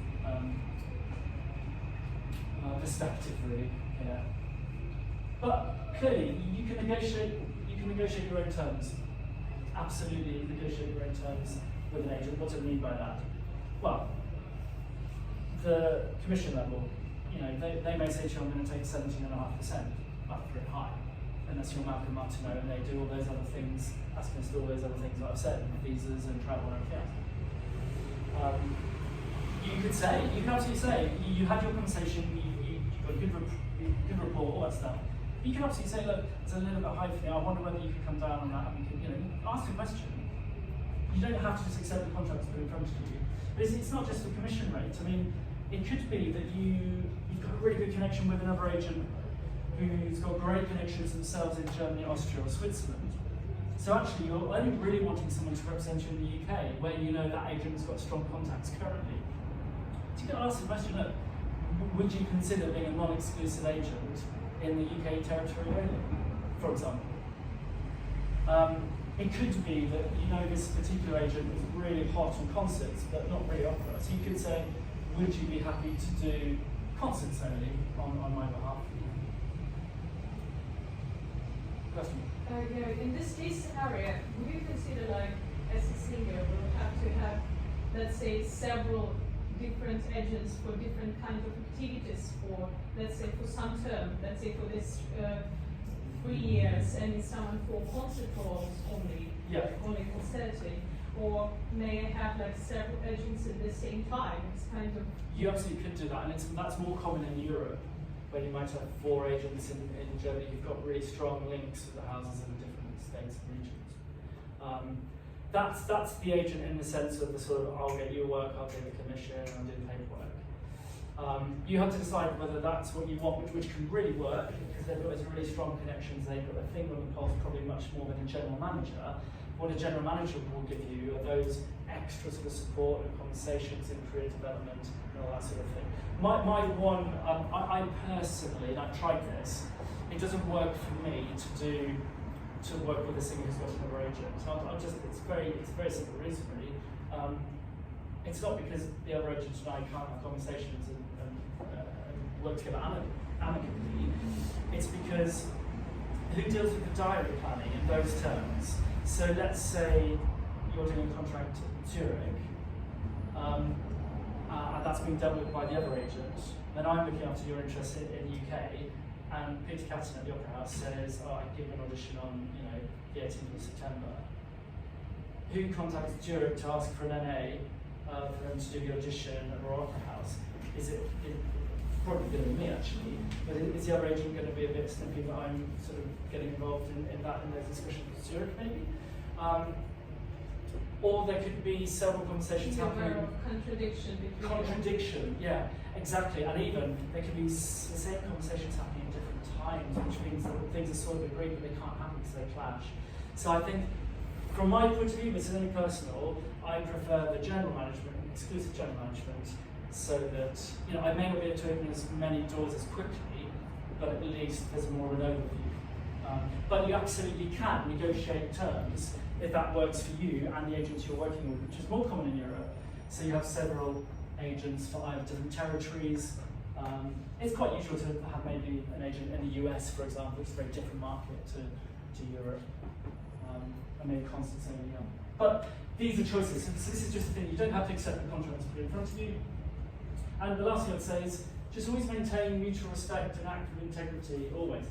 perspective really here. But clearly you can negotiate your own terms. Absolutely negotiate your own terms with an agent. What do I mean by that? Well, the commission level, they may say to you, I'm going to take 17.5%. That's pretty high. Unless you're Malcolm Martineau and they do all those other things, as against all those other things that I've said, visas and travel and everything else. You can absolutely say, you had your conversation, you got a good report, all that stuff. You can absolutely say, look, it's a little bit high for me, I wonder whether you could come down on that, and you can, ask a question. You don't have to just accept the contract that's put in front of you. But it's not just the commission rate. I mean, it could be that you've got a really good connection with another agent who's got great connections themselves in Germany, Austria, or Switzerland. So actually, you're only really wanting someone to represent you in the UK, where you know that agent has got strong contacts currently. So you can ask the question, look, would you consider being a non-exclusive agent in the UK territory only, for example? It could be that this particular agent is really hot on concerts, but not really opera. So you could say, would you be happy to do concerts only on my behalf? Question? In this case scenario, would you consider, as a singer, we'll have to have, let's say, several different agents for different kinds of activities for, let's say, for some term, let's say for this 3 years, and someone for concert halls only, only concerting, or may I have several agents at the same time? It's kind of... You absolutely could do that, and that's more common in Europe, where you might have 4 agents in Germany who've got really strong links with the houses in different states and regions. That's the agent in the sense of the sort of, I'll get you work, I'll get the commission, I'll do the paperwork. You have to decide whether that's what you want, which can really work, because they've got those really strong connections, they've got their finger on the pulse probably much more than a general manager. What a general manager will give you are those extra sort of support and conversations in career development and all that sort of thing. I personally, and I've tried this, it doesn't work for me to work with a singer who's got another agent. It's very simple reason really. It's not because the other agent and I can't have conversations and work together amicably. It's because who deals with the diary planning in those terms? So let's say you're doing a contract in Zurich, and that's being dealt with by the other agent. Then I'm looking after your interests in the UK, and Peter Catton at the Opera House says, I give an audition on the 18th of September. Who contacts Zurich to ask for an NA for them to do the audition at the Opera House? Is it probably going to be me actually, but is the other agent going to be a bit snippy that I'm sort of getting involved in those discussions with Zurich maybe? Or there could be several conversations happening. Contradiction, yeah, exactly. And even there could be the same conversations happening at different times, which means that things are sort of agreed, but they can't happen because they clash. So I think, from my point of view, this is only personal, I prefer the general management, exclusive general management, so that I may not be able to open as many doors as quickly, but at least there's more of an overview. But you absolutely can negotiate terms if that works for you and the agents you're working with, which is more common in Europe. So you have several agents for either different territories. It's quite usual to have maybe an agent in the US, for example, which is a very different market to Europe. And maybe Constance only young. But these are choices. So this is just the thing, you don't have to accept the contract to put in front of you. And the last thing I'd say is just always maintain mutual respect and act with integrity, always.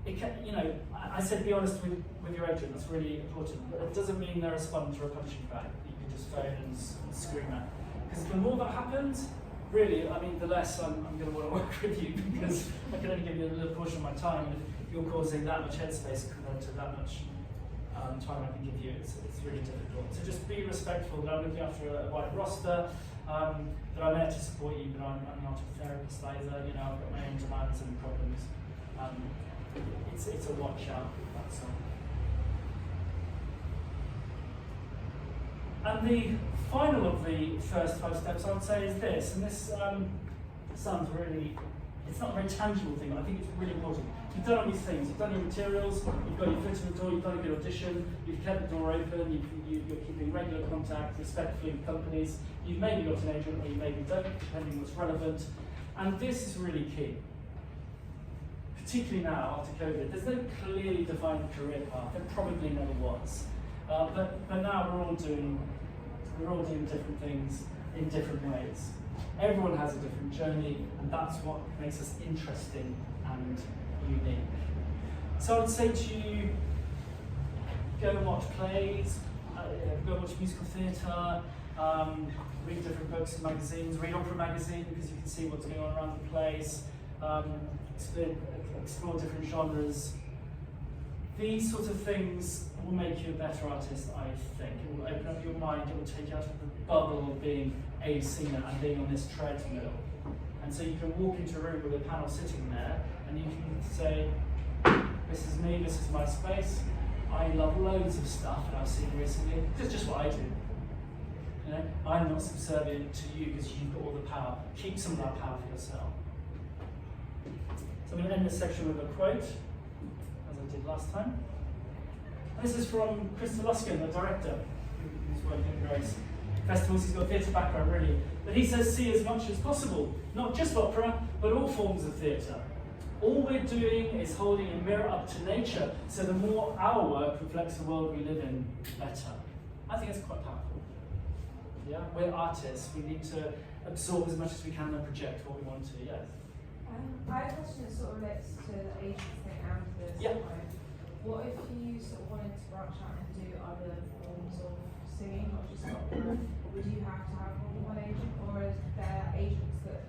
it can, you know, I said be honest with your agent, that's really important, but it doesn't mean they're a sponge or a punching bag that you can just phone and scream at. Because the more that happens, really, I mean, the less I'm going to want to work with you, because I can only give you a little portion of my time, and if you're causing that much headspace compared to that much time I can give you, it's really difficult. So just be respectful that I'm looking after a wide roster, that I'm there to support you, but I'm not a therapist either. You know, I've got my own demands and problems. It's a watch out, that's all. And the final of the first 5 steps, I would say, is this, and this sounds really, it's not a very tangible thing, but I think it's really important. You've done all these things, you've done your materials, you've got your foot in the door, you've done a good audition, you've kept the door open, you're keeping regular contact respectfully with companies, you've maybe got an agent or you maybe don't, depending on what's relevant, and this is really key. Particularly now, after COVID, there's no clearly defined career path, there probably never was. But now we're all doing different things in different ways. Everyone has a different journey, and that's what makes us interesting and unique. So I would say to you, go and watch plays, go and watch musical theatre, read different books and magazines, read opera magazine because you can see what's going on around the place, explore different genres. These sorts of things will make you a better artist, I think. It will open up your mind, it will take you out of the bubble of being a singer and being on this treadmill. And so you can walk into a room with a panel sitting there and you can say, this is me, this is my space. I love loads of stuff that I've seen recently. This is just what I do. You know, I'm not subservient to you because you've got all the power. Keep some of that power for yourself. So I'm going to end this section with a quote, as I did last time. And this is from Chris Luskin, the director, who's working at various festivals. He's got a theatre background, really. But he says, see as much as possible, not just opera, but all forms of theatre. All we're doing is holding a mirror up to nature, so the more our work reflects the world we live in, the better. I think it's quite powerful. Yeah, we're artists. We need to absorb as much as we can and project what we want to. Yes. I have a question that sort of relates to the agent thing and the songwriting. What if you sort of wanted to branch out and do other forms of singing, not just opera? Would you have to have more than one agent, or is there agents that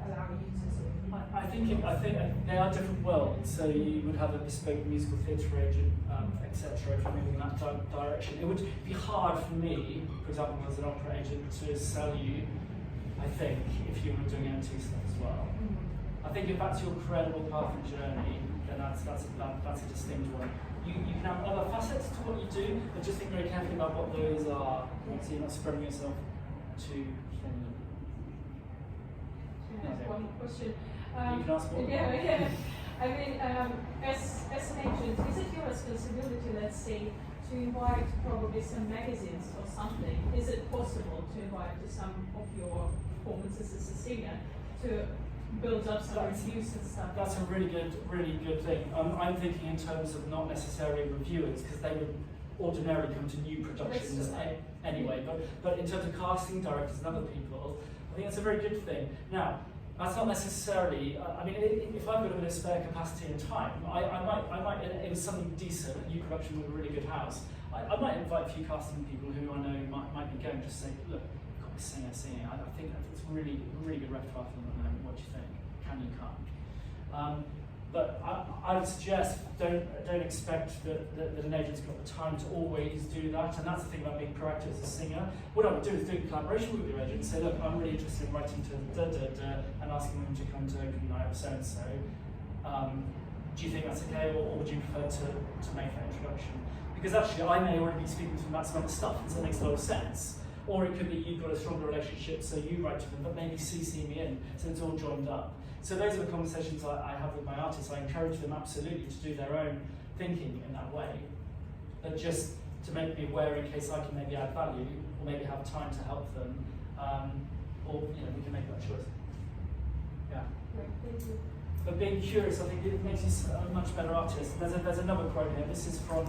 allow you to sort of? I think they are different worlds. So you would have a bespoke musical theatre agent, etc. If you're moving in that direction, it would be hard for me, for example, as an opera agent, to sell you. I think if you were doing MT stuff as well. I think if that's your credible path and journey, then that's a distinct one. You can have other facets to what you do, but just think very carefully about what those are, so you're not spreading yourself too thin. One question. You can ask more. Yeah. I mean, as an agent, is it your responsibility, let's say, to invite probably some magazines or something? Is it possible to invite to some of your performances as a singer to build up some reviews and stuff? That's a really good thing. I'm thinking in terms of not necessarily reviewers, because they would ordinarily come to new productions anyway. But in terms of casting directors and other people, I think that's a very good thing. Now, that's not necessarily. I mean, if I've got a bit of spare capacity and time, I might. It was something decent, a new production with a really good house. I might invite a few casting people who I know might be going, just say, look, I've got my singing. I think it's really good repertoire for them at the moment. What do you think? Can you come? But I would suggest don't expect that an agent's got the time to always do that, and that's the thing about being proactive as a singer. What I would do is do a collaboration with your agent, say, look, I'm really interested in writing to and asking them to come to can I have so-and-so. Do you think that's okay, or would you prefer to make that introduction? Because actually I may already be speaking to them about some other stuff, and so it makes a lot of sense. Or it could be you've got a stronger relationship, so you write to them, but maybe CC me in, so it's all joined up. So those are the conversations I have with my artists. I encourage them absolutely to do their own thinking in that way, but just to make me aware in case I can maybe add value, or maybe have time to help them, or we can make that choice. Yeah. Thank you. But being curious, I think it makes you a much better artist. There's another quote here. This is from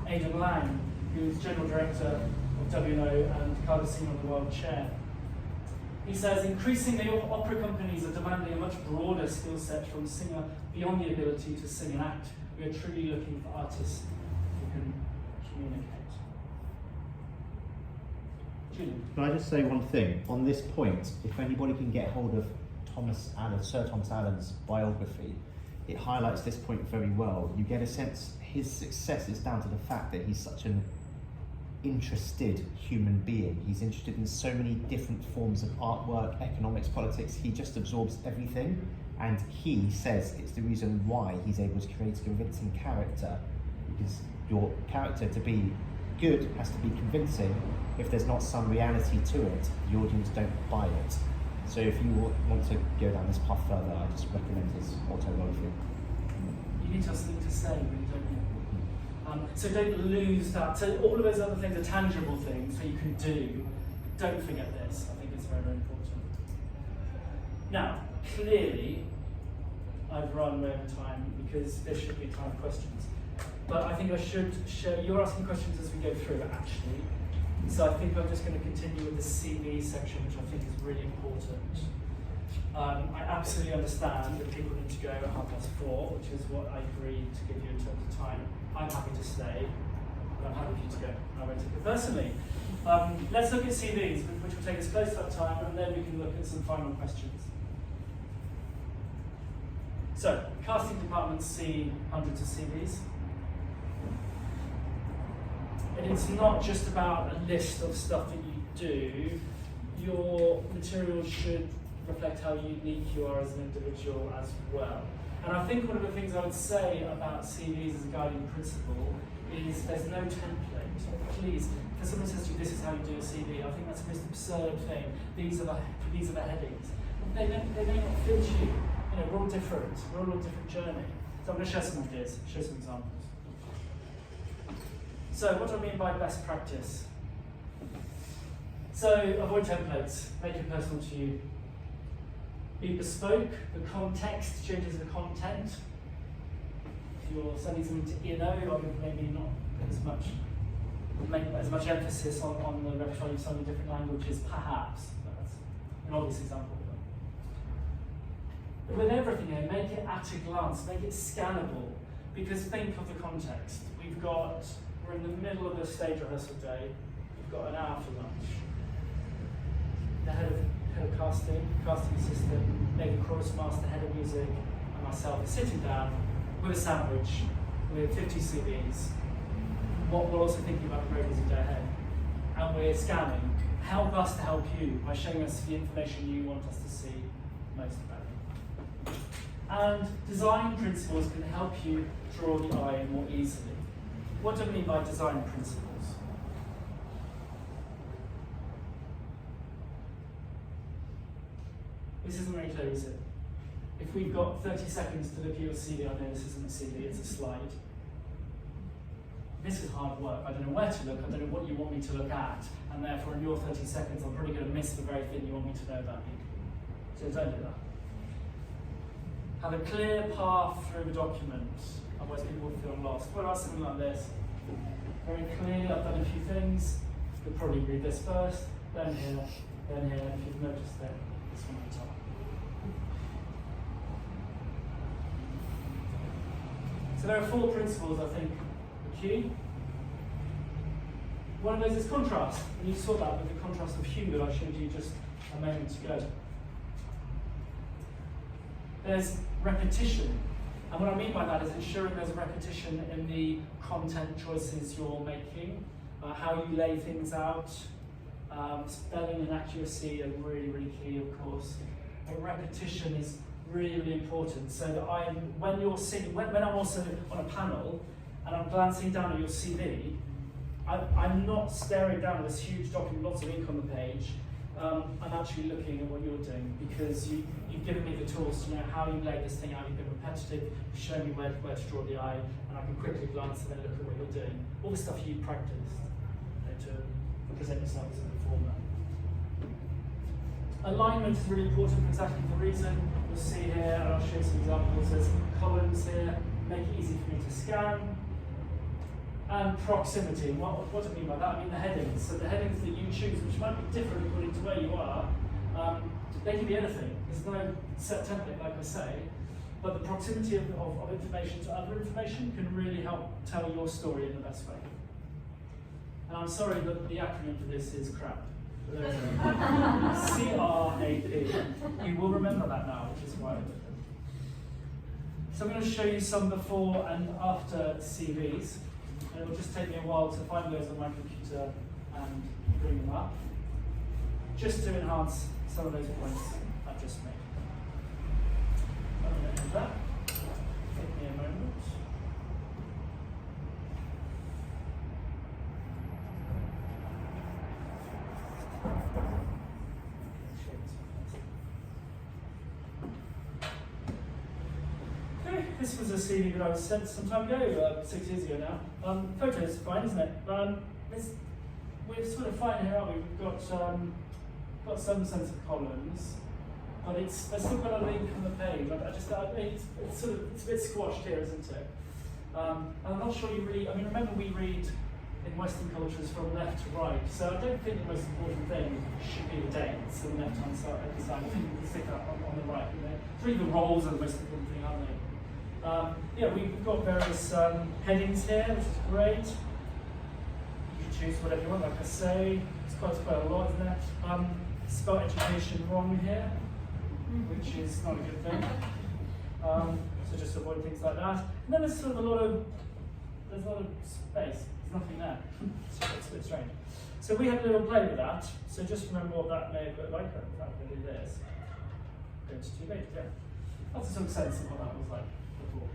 Aidan Lang, who's General Director of W&O and Carlos Senior on the World Chair. He says, increasingly opera companies are demanding a much broader skill set from a singer beyond the ability to sing and act. We are truly looking for artists who can communicate. Julian. Can I just say one thing? On this point, if anybody can get hold of Sir Thomas Allen's biography, it highlights this point very well. You get a sense his success is down to the fact that he's such an interested human being. He's interested in so many different forms of artwork, economics, politics. He just absorbs everything, and he says it's the reason why he's able to create a convincing character, because your character to be good has to be convincing. If there's not some reality to it, the audience don't buy it. So if you want to go down this path further, I just recommend his autobiography. You need to have something to say, really, don't you? So don't lose that. So all of those other things are tangible things that you can do. Don't forget this. I think it's very, very important. Now, clearly, I've run way over time because there should be time for questions. But I think I should show, you're asking questions as we go through, actually. So I think I'm just going to continue with the CV section, which I think is really important. I absolutely understand that people need to go at 4:30, which is what I agreed to give you in terms of time. I'm happy to stay, but I'm happy for you to go. I won't take it personally. Let's look at CVs, which will take us close to that time, and then we can look at some final questions. So, casting departments see hundreds of CVs. And it's not just about a list of stuff that you do. Your material should reflect how unique you are as an individual as well. And I think one of the things I would say about CVs as a guiding principle is there's no template. Please, if someone says to you, this is how you do a CV, I think that's the most absurd thing. These are the headings. They may not fit you. You know, we're all different. We're all on a different journey. So I'm going to share some ideas, show some examples. So what do I mean by best practice? So avoid templates, make it personal to you. Be bespoke, the context changes the content. If you're sending something to E&O, I would maybe not make as much emphasis on the repertoire you've sung in different languages, perhaps. But that's an obvious example. But with everything here, make it at a glance, make it scannable, because think of the context. We're in the middle of a stage rehearsal day, we've got an hour for lunch. The head of casting assistant, maybe chorus master, head of music, and myself are sitting down with a sandwich with 50 CVs. What we're also thinking about the very busy day ahead. And we're scanning. Help us to help you by showing us the information you want us to see most about you. And design principles can help you draw the eye more easily. What do I mean by design principles? This isn't very clear, is it? If we've got 30 seconds to look at your CV, I know this isn't a CV, it's a slide. This is hard work. I don't know where to look, I don't know what you want me to look at, and therefore in your 30 seconds I'm probably going to miss the very thing you want me to know about me. So don't do that. Have a clear path through the document, otherwise people will feel lost. What about something like this? Very clear, I've done a few things. You'll probably read this first, then here, if you've noticed it, this one on top. So there are 4 principles I think are key. One of those is contrast, and you saw that with the contrast of hue that I showed you just a moment ago. There's repetition, and what I mean by that is ensuring there's a repetition in the content choices you're making, how you lay things out. Spelling and accuracy are really, really key, of course. But repetition is really, really important, so that when I'm also on a panel and I'm glancing down at your CV, I'm not staring down at this huge document, lots of ink on the page. I'm actually looking at what you're doing, because you've given me the tools to know how you lay this thing out. You've been repetitive, you've shown me where to draw the eye, and I can quickly glance and then look at what you're doing. All the stuff you practiced to present yourself as a performer. Alignment is really important for exactly the reason. You'll see here, and I'll show you some examples. There's columns here, make it easy for me to scan. And proximity. What do I mean by that? I mean the headings. So the headings that you choose, which might be different according to where you are, They can be anything. There's no set template, like I say, but the proximity of information to other information can really help tell your story in the best way. And I'm sorry that the acronym for this is CRAP. CRAP. You will remember that now, which is why I did it. So I'm going to show you some before and after CVs. And it will just take me a while to find those on my computer and bring them up, just to enhance some of those points I've just made. I'm going to do that. Take me a moment. Okay, this was a CD that I was sent some time ago, 6 years ago now. Photos, fine, isn't it? We're sort of fine here, aren't we? We've got some sense of columns, but they've still got a link on the page. It's a bit squashed here, isn't it? I'm not sure you really. I mean, remember we read in Western cultures from left to right, so I don't think the most important thing should be the dates on the left-hand side. I think you can stick that on the right. You know? Really, the roles are the most important thing, aren't they? Yeah, we've got various headings here, which is great. You can choose whatever you want, like I say. It's quite a lot, isn't it? Spell education wrong here, which is not a good thing. So just avoid things like that. And then there's sort of a lot of space. There's nothing there. So it's a bit strange. So we had a little play with that. So just remember what that may have looked like. In fact, we'll do this. Go to 2 pages, yeah. That's a sort of sense of what that was like before.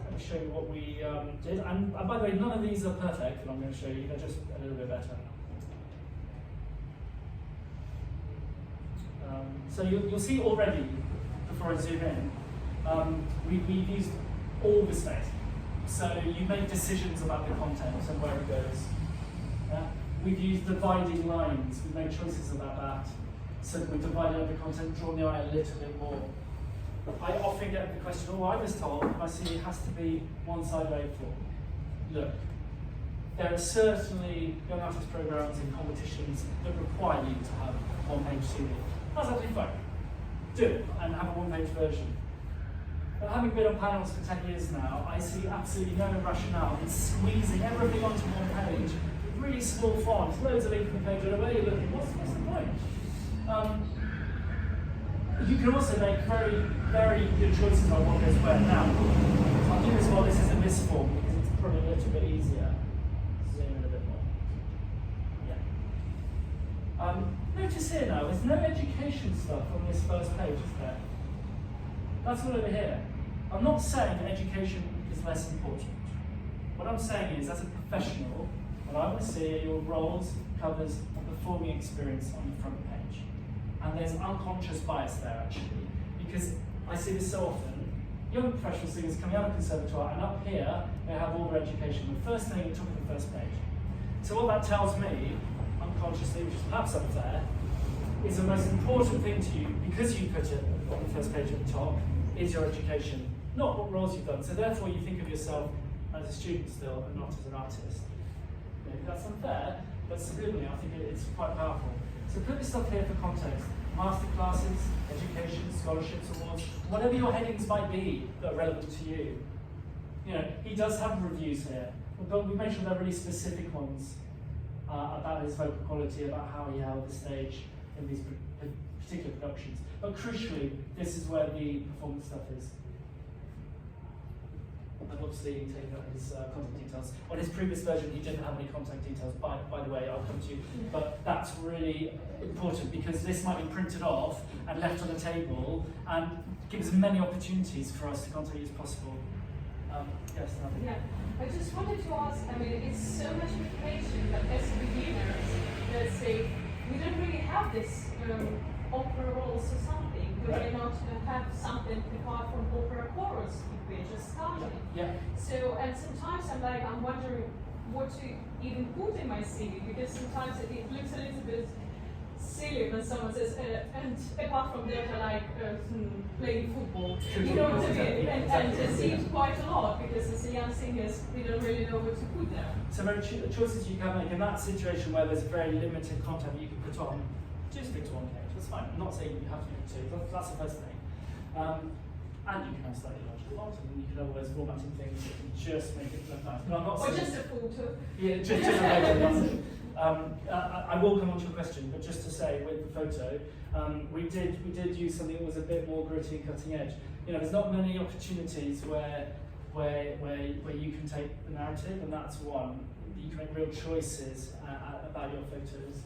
Let me show you what we did. And by the way, none of these are perfect that I'm going to show you. They're just a little bit better. So you'll see already, before I zoom in, we've used all the space. So you make decisions about the content and where it goes. We've used dividing lines. We've made choices about that. So we've divided up the content, drawn the eye a little bit more. I often get the question, oh, I was told my CV has to be one side A4. Look, there are certainly young artist programs and competitions that require you to have one-page CV. That's absolutely fine. Do it and have a one-page version. But having been on panels for 10 years now, I see absolutely no rationale in squeezing everything onto one page with really small fonts, loads of ink on the page, and away you're looking. What's the point? You can also make very, very good choices on what goes where. Now, I'll do this while this is in this form because it's probably a little bit easier. Zoom in a bit more. Yeah. Notice here now, there's no education stuff on this first page, is there? That's all over here. I'm not saying that education is less important. What I'm saying is, as a professional, what I want to see are your roles, covers, and performing experience on the front page. And there's unconscious bias there, actually, because I see this so often. Young professional singers coming out of conservatoire, and up here, they have all their education. The first thing at the top of the first page. So what that tells me, unconsciously, which is perhaps up there, is the most important thing to you, because you put it on the first page at the top, is your education, not what roles you've done. So therefore you think of yourself as a student still, and not as an artist. Maybe that's unfair, but subliminally I think it's quite powerful. So put this stuff here for context. Master classes, education, scholarships, awards, whatever your headings might be that are relevant to you. You know, he does have reviews here, but we make sure they're really specific ones about his vocal quality, about how he held the stage in these particular productions. But crucially, this is where the performance stuff is. And obviously taking out his contact details. On his previous version, he didn't have any contact details, by the way, I'll come to you. But that's really important because this might be printed off and left on the table and gives as many opportunities for us to contact you as possible. Yes, Nadia? Yeah, I just wanted to ask, I mean, it's so much information, but as beginners, let's say, we don't really have this opera roles or something. We may not have something apart from opera chorus if we're just starting. Yeah. So, and sometimes I'm wondering what to even put in my CV because sometimes it looks a little bit silly when someone says, and apart from that, I like playing football. You know what I mean? And it seems quite a lot because as a young singers, we don't really know what to put there. So there are choices you can make in that situation where there's very limited content you can put on. Just stick to one page. That's fine. I'm not saying you have to do two. That's the first thing. And you can have slightly larger fonts, and you can have all those formatting things that can just make it look nice. But I'm not Or saying just a photo. yeah, just a photo. I will come on to your question, but just to say with the photo, we did use something that was a bit more gritty and cutting edge. You know, there's not many opportunities where you can take the narrative, and that's one. You can make real choices about your photos.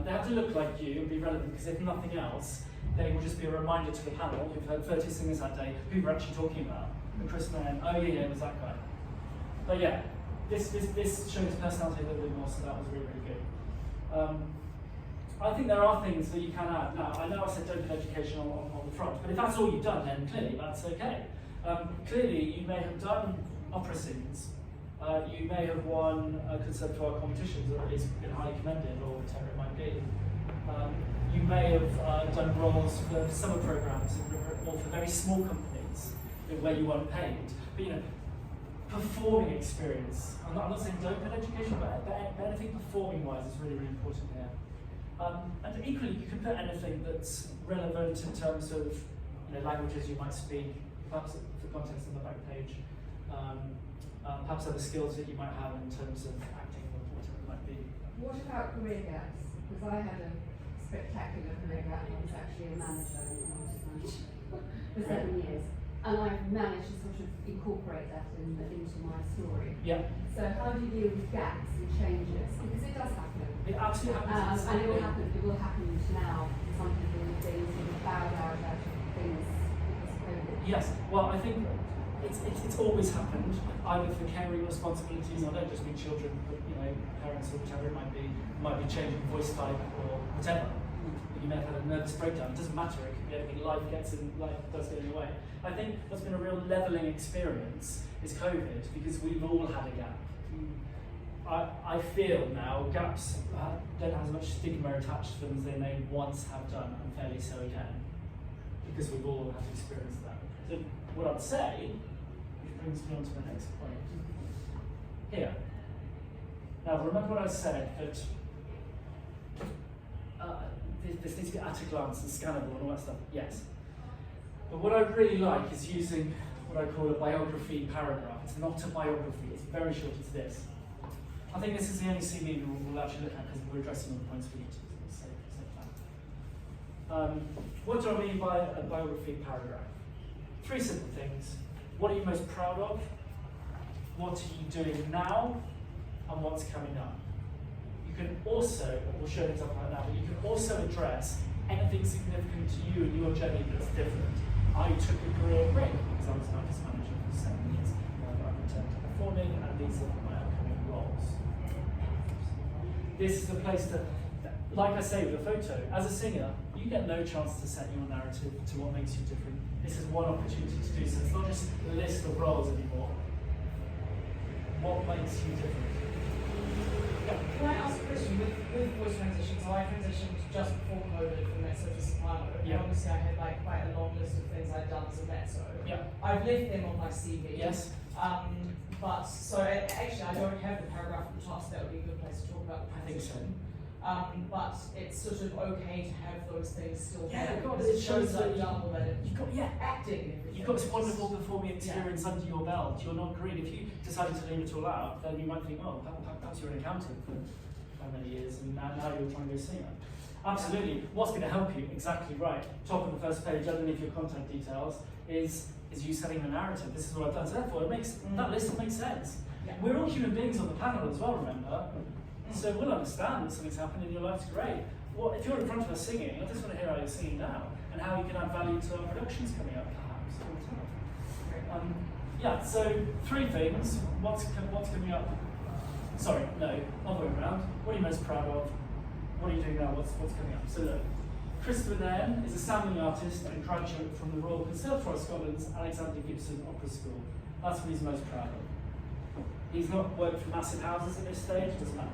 They have to look like you and be relevant, because if nothing else, they will just be a reminder to the panel who've heard 30 singers that day who we're actually talking about. And Chris Mann, oh yeah, it was that guy. But yeah, this shows personality a little bit more, so that was really, really good. I think there are things that you can add. Now, I know I said don't put education on the front, but if that's all you've done, then clearly that's okay. Clearly, you may have done opera scenes. You may have won conservatoire competitions, or at least been highly commended, or whatever it might be. You may have done roles for summer programs or for very small companies where you weren't paid. But you know, performing experience. I'm not saying don't put education, but anything performing-wise is really, really important here. And equally, you can put anything that's relevant in terms of languages you might speak, perhaps the contents on the back page, perhaps other skills that you might have in terms of acting or whatever it might be. What about career gaps? Because I had a spectacular career gap. I was actually a manager and an artist manager for 7 years. And I've managed to sort of incorporate that into my story. Yeah. So how do you deal with gaps and changes? Because it does happen. It absolutely happens. And it will happen now. Some people have been sort of bowed out of things because of COVID. Yes, well, I think it's always happened, either for caring responsibilities, I don't just mean children, but parents or whatever it might be changing voice type or whatever. You may have had a nervous breakdown. It doesn't matter. It could be anything. Life does get in the way. I think what's been a real levelling experience is COVID, because we've all had a gap. I feel now gaps don't have as much stigma attached to them as they may once have done, and fairly so again, because we've all had to experience that. So what I'd say, which brings me on to the next point, here. Now remember what I said, that this needs to be at a glance and scannable and all that stuff, yes. But what I really like is using what I call a biography paragraph. It's not a biography, it's very short, it's this. I think this is the only CV we'll actually look at because we're addressing all the points we need to. What do I mean by a biography paragraph? 3 simple things. What are you most proud of? What are you doing now? And what's coming up? You can also, we'll show an example like that, but you can also address anything significant to you in your journey that's different. I took a career break because I was an artist manager for 7 years. I returned to performing, and these are my upcoming roles. This is the place to, like I say with a photo, as a singer, you get no chance to set your narrative to what makes you different. This is one opportunity to do so. It's not just a list of roles anymore. What makes you different? Yeah. Can I ask a question with voice transitions? So I transitioned just before COVID from mezzo to soprano. Yeah. And obviously I had quite a long list of things I'd done as a mezzo. Yeah. I've left them on my CV. Yes. But so actually I don't have the paragraph at the top, so that would be a good place to talk about the I think so. transition. But it's sort of okay to have those things still Yeah, there, God, because it shows that I've done all that acting and everything. You've got this wonderful performing experience under your belt. You're not green. If you decided to leave it all out, then you might think, oh, perhaps you're an accountant for how many years, and now you're trying to be a singer. Absolutely. What's going to help you? Exactly right. Top of the first page, underneath your contact details, is you setting a narrative. This is what I've done. So therefore, that list makes sense. Yeah. We're all human beings on the panel as well, remember? So we'll understand that something's happened in your life's great. Well, if you're in front of us singing, I just want to hear how you're singing now, and how you can add value to our productions coming up, perhaps. Yeah, so 3 things. What's coming up? Sorry, no, other way around. What are you most proud of? What are you doing now? What's coming up? So look, Christopher Nairn is a sounding artist and graduate from the Royal Conservatoire of Scotland's Alexander Gibson Opera School. That's what he's most proud of. He's not worked for massive houses at this stage, it doesn't matter.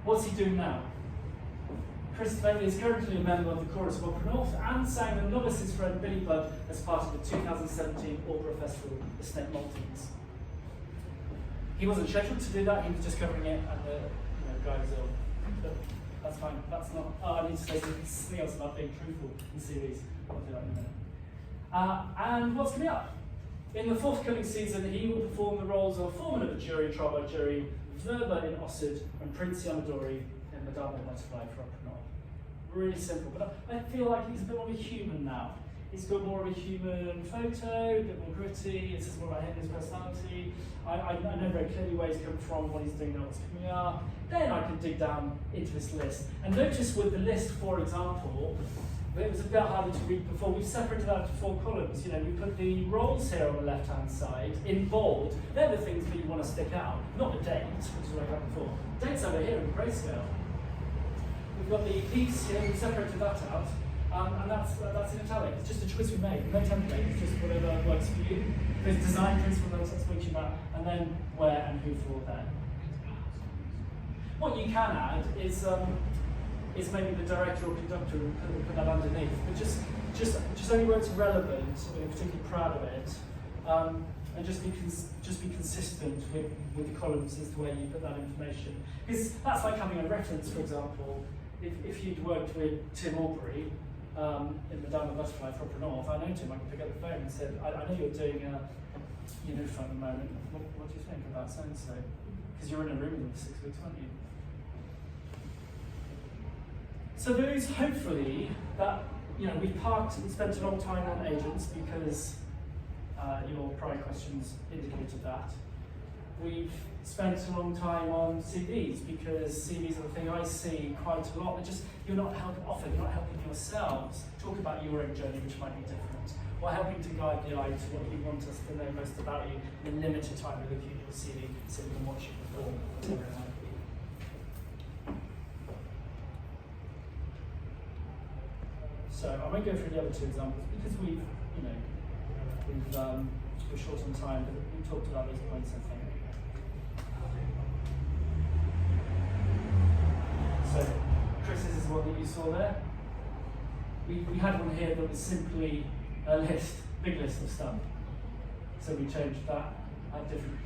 What's he doing now? Chris Bailey is currently a member of the Chorus of Opera North and sang the novice's friend Billy Budd as part of the 2017 Opera Festival at St Maltings. He wasn't scheduled to do that, he was just covering it, and the guy was ill. But that's fine, that's not. Oh, I need to say something else about being truthful in series. I'll do that in a minute. And what's coming up? In the forthcoming season, he will perform the roles of foreman of the jury, trial by jury, Verba in Ossett, and Prince Yamadori in Madame Butterfly for Opera North. Really simple, but I feel like he's a bit more of a human now. He's got more of a human photo, a bit more gritty, it's just more about him, his personality. I know very clearly where he's come from, what he's doing now, what's coming up. Then I can dig down into this list. And notice with the list, for example, it was a bit harder to read before. We've separated out to 4 columns. You know, we put the roles here on the left-hand side in bold. They're the things that you want to stick out, not the date, which is what I had before. Date's over here in grayscale. We've got the piece here, we've separated that out, and that's in italic. It's just a choice we made. No template, it's just whatever works for you. There's design principles that's what you about, and then where and who for there. What you can add is maybe the director or conductor and put that underneath, but just only where it's relevant, or you're particularly proud of it, and just be consistent with the columns as to where you put that information. Because that's like having a reference, for example. If you'd worked with Tim Aubrey in Madame Butterfly for Opera North, I know Tim, I could pick up the phone and said, I know you're doing a UNIFA at the moment, what do you think about so-and-so? Because you're in a room with them for 6 weeks, aren't you? So those, hopefully, that, we've parked and spent a long time on agents because your prior questions indicated that. We've spent a long time on CVs because CVs are the thing I see quite a lot. You're not helping yourselves talk about your own journey, which might be different, or helping to guide the eye to what you want us to know most about you in the limited time we look at your CV, so we can watch you perform, whatever it might be. So I won't go through the other 2 examples because we're short on time, but we talked about these points, I think. So, Chris, this is what you saw there. We had one here that was simply a list, big list of stuff. So we changed that, had different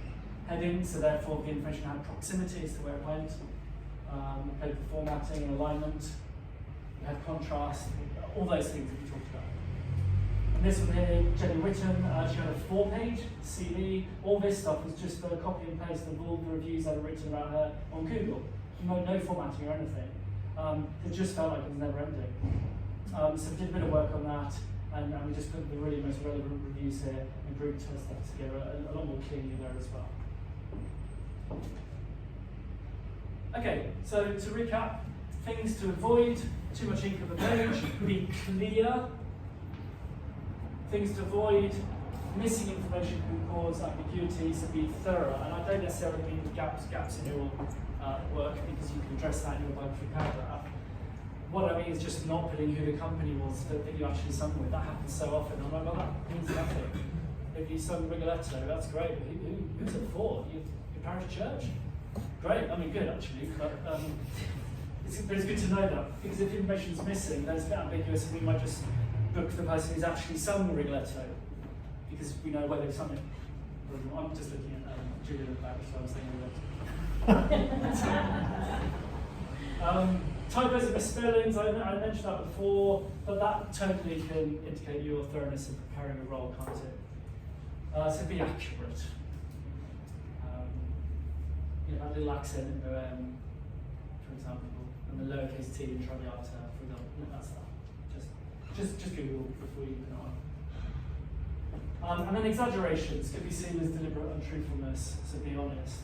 headings, so therefore the information had proximity as to where it went, paper formatting and alignment, we had contrast, all those things that we talked about. And this one here, Jenny Whitten, she had a 4-page CV. All this stuff was just a copy and paste of all the reviews that were written about her on Google. No formatting or anything. It just felt like it was never ending. So we did a bit of work on that, and we just put the really most relevant reviews here and grouped her stuff together a lot more cleanly there as well. Okay, so to recap, things to avoid: too much ink on the page, be clear. Things to avoid: missing information can cause ambiguity, so be thorough. And I don't necessarily mean gaps in your work, because you can address that in your biography paragraph. What I mean is just not putting who the company was that you actually sung with. That happens so often. I'm like, well, that means nothing. If you sung Rigoletto, that's great. Who's it for? Your parish church? Great. I mean, good actually. But it's good to know that, because if information's missing, then it's a bit ambiguous, and we might just book the person who's actually sung Rigoletto, because we know whether they've sung it. I'm just looking at Julian in the back, so I'm saying Rigoletto. Typos and misspellings, I mentioned that before, but that totally can indicate your thoroughness in preparing a role, can't it? So be accurate. That little accent in the for example, and the lowercase t in Traviata, for example, that stuff. Just Google before you put it on. And then exaggerations could be seen as deliberate untruthfulness, so be honest.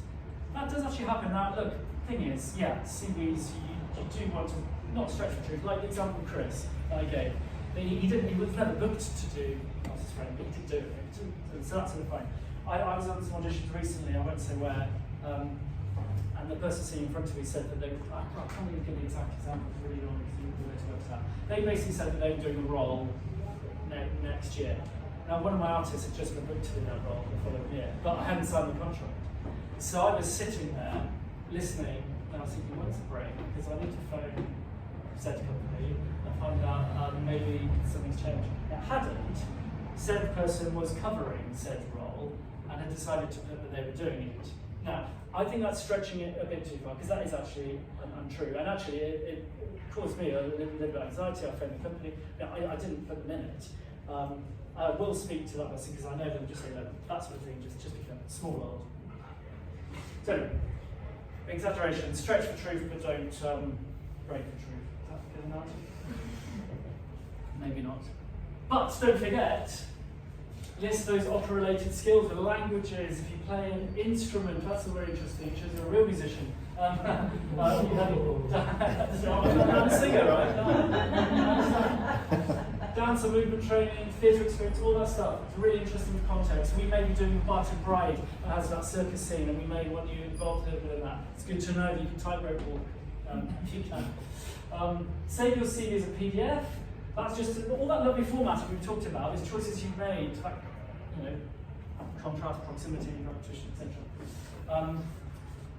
That does actually happen. Now, look, thing is, yeah, CVs, you do want to not stretch the truth. Like the example of Chris that I gave. He was never booked to do, not his friend, but he did do it. So that's sort of fine. I was on some auditions recently, I won't say where, and the person sitting in front of me said that I can't even give the exact example, it's really long because you know where to work that. They basically said that they were doing a role next year. Now, one of my artists had just been booked to do that role the following year, but I hadn't signed the contract. So I was sitting there, listening, and I was thinking, when's the break? Because I need to phone said company and find out maybe something's changed. It hadn't. Said person was covering said role and had decided to put that they were doing it. Now, I think that's stretching it a bit too far because that is actually untrue. And actually, it caused me a little bit of anxiety. I phoned the company. I didn't put them in it. I will speak to that person because I know them just say that sort of thing just become a small world. So, exaggeration, stretch for truth, but don't break for truth. Is that good enough? Maybe not. But don't forget, list those opera-related skills, the languages, if you play an instrument, that's very interesting, it shows you're a real musician. I'm a singer, right? Dance and movement training, theatre experience, all that stuff. It's really interesting context. We may be doing Debreuil that has that circus scene, and we may want you involved a little bit in that. It's good to know that you can tightrope walk if you can. Save your CV as a PDF. That's just all that lovely formatting we've talked about. These choices you've made, like, contrast, proximity, repetition, etc.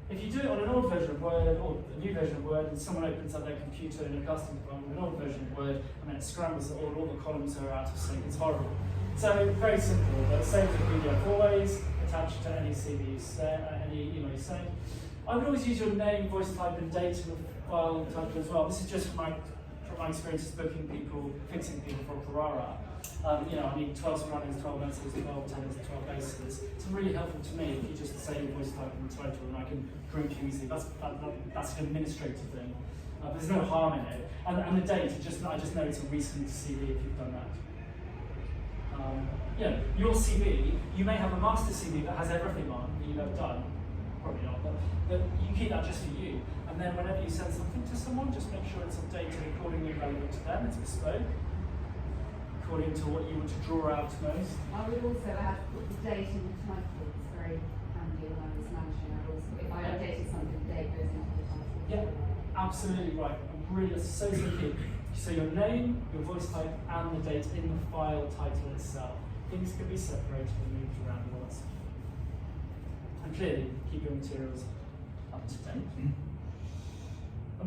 If you do it on an old version of Word or a new version of Word, and someone opens up their computer in a custom program with an old version of Word, and then it scrambles it all the columns are out of sync. It's horrible. So very simple. But save the PDF always, attached to any CV you say, any email you send. I would always use your name, voice type, and date in the file title as well. This is just from my experience of booking people, fixing people for Ferrara. I need 12 sopranos, 12 mezzos, 12 tenors, 12 basses. It's really helpful to me if you just say your voice type in the title and I can group you easily. That's an administrative thing. There's no harm in it. And the date, I just know it's a recent CV if you've done that. Your CV, you may have a master CV that has everything on that you've ever done. Probably not, but you keep that just for you. And then whenever you send something to someone, just make sure it's updated accordingly relevant to them, it's bespoke, according to what you want to draw out most. I would also add put the date in the title. It's very handy when I was managing. If I updated something, the date goes into the title. Yeah, absolutely right. Really, so key. So your name, your voice type, and the date in the file title itself. Things can be separated and moved around once. And clearly, keep your materials up to date.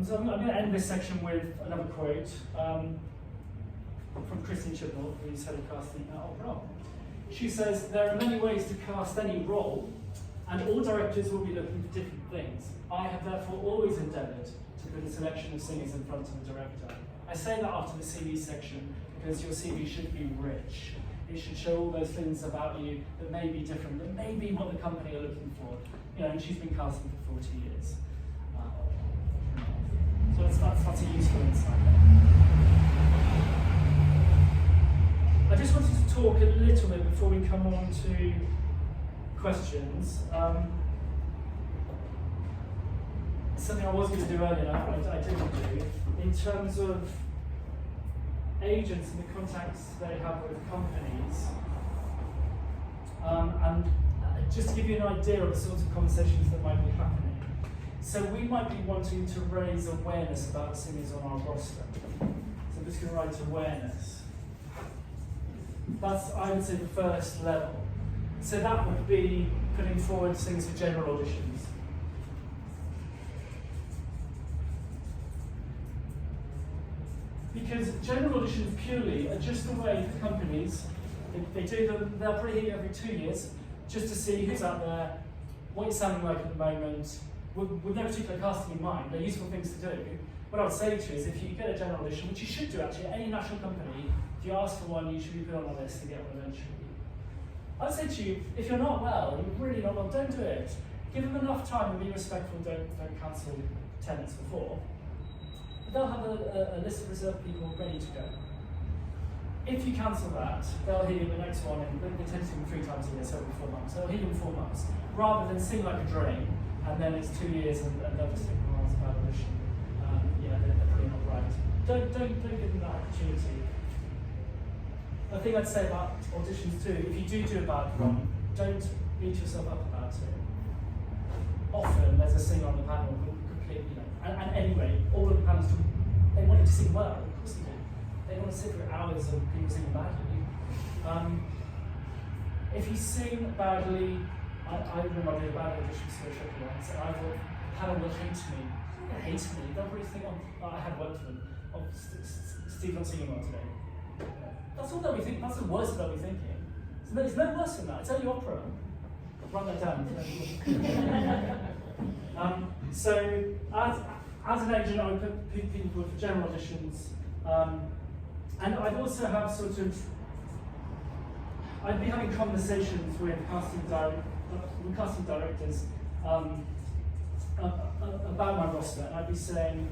So I'm going to end this section with another quote from Christine Chibnall, who's head of casting at Opera. She says, "There are many ways to cast any role, and all directors will be looking for different things. I have therefore always endeavoured to put a selection of singers in front of the director." I say that after the CV section because your CV should be rich. It should show all those things about you that may be different, that may be what the company are looking for. And she's been casting for 40 years. So that's a useful insight. I just wanted to talk a little bit before we come on to questions. Something I was going to do earlier, I didn't do, in terms of agents and the contacts they have with companies. And just to give you an idea of the sorts of conversations that might be happening. So we might be wanting to raise awareness about singers on our roster. So I'm just going to write awareness. That's, I would say, the first level. So that would be putting forward singers for general auditions. Because general auditions purely are just a way for companies, they do them, they'll probably hear every 2 years, just to see who's out there, what you're sounding like at the moment, with no particular casting in mind. They're useful things to do. What I would say to you is if you get a general audition, which you should do actually, any national company, if you ask for one, you should be put on a list to get one eventually. I'd say to you, if you're not well, you're really not well, don't do it. Give them enough time and be respectful, don't cancel tenants before. But they'll have a list of reserved people ready to go. If you cancel that, they'll hear you the next one, and they tend to do them 3 times a year, so every 4 months. They'll hear you in 4 months, rather than sing like a drain, and then it's 2 years and they'll just think, well, it's a bad audition. They're probably not right. Don't give them that opportunity. The thing I'd say about auditions too, if you do a bad one, don't beat yourself up about it. Often there's a singer on the panel who completely, and anyway, all of the panels, they want you to sing well, of course they do. They want to sit through hours of people singing badly. If you sing badly, I remember I did a bad audition for a show once, and I thought, the panel will hate me. They hate me. They'll really think, I had worked for them. of Steve not singing well today. That's all they'll be thinking. That's the worst they'll be thinking. It's no worse than that. It's only opera. Write that down. So as an agent, I would put people for general auditions, and I'd also have I'd be having conversations with casting directors about my roster, and I'd be saying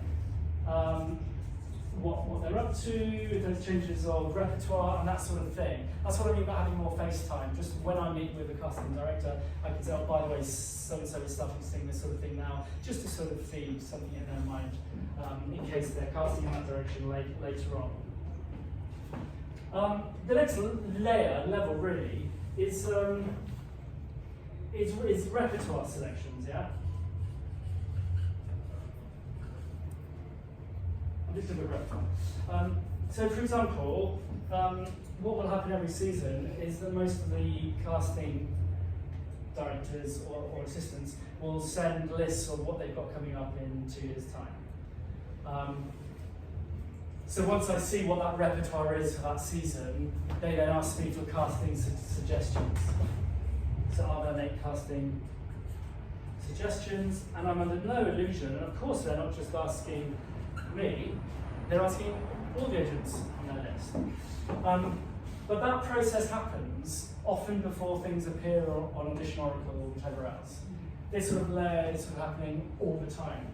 what they're up to, if there's changes of repertoire, and that sort of thing. That's what I mean by having more face time. Just when I meet with a casting director, I can say, oh, by the way, so-and-so is starting to sing this sort of thing now, just to sort of feed something in their mind, in case they're casting in that direction later on. The next level really is repertoire selections, yeah? I'm just doing a repertoire. So for example, what will happen every season is that most of the casting directors or assistants will send lists of what they've got coming up in 2 years' time. So once I see what that repertoire is for that season, they then ask me for casting suggestions. So I'll then make casting suggestions, and I'm under no illusion, and of course they're not just asking me, they're asking all the agents on their list. But that process happens often before things appear on Audition Oracle or whatever else. This sort of layer is sort of happening all the time.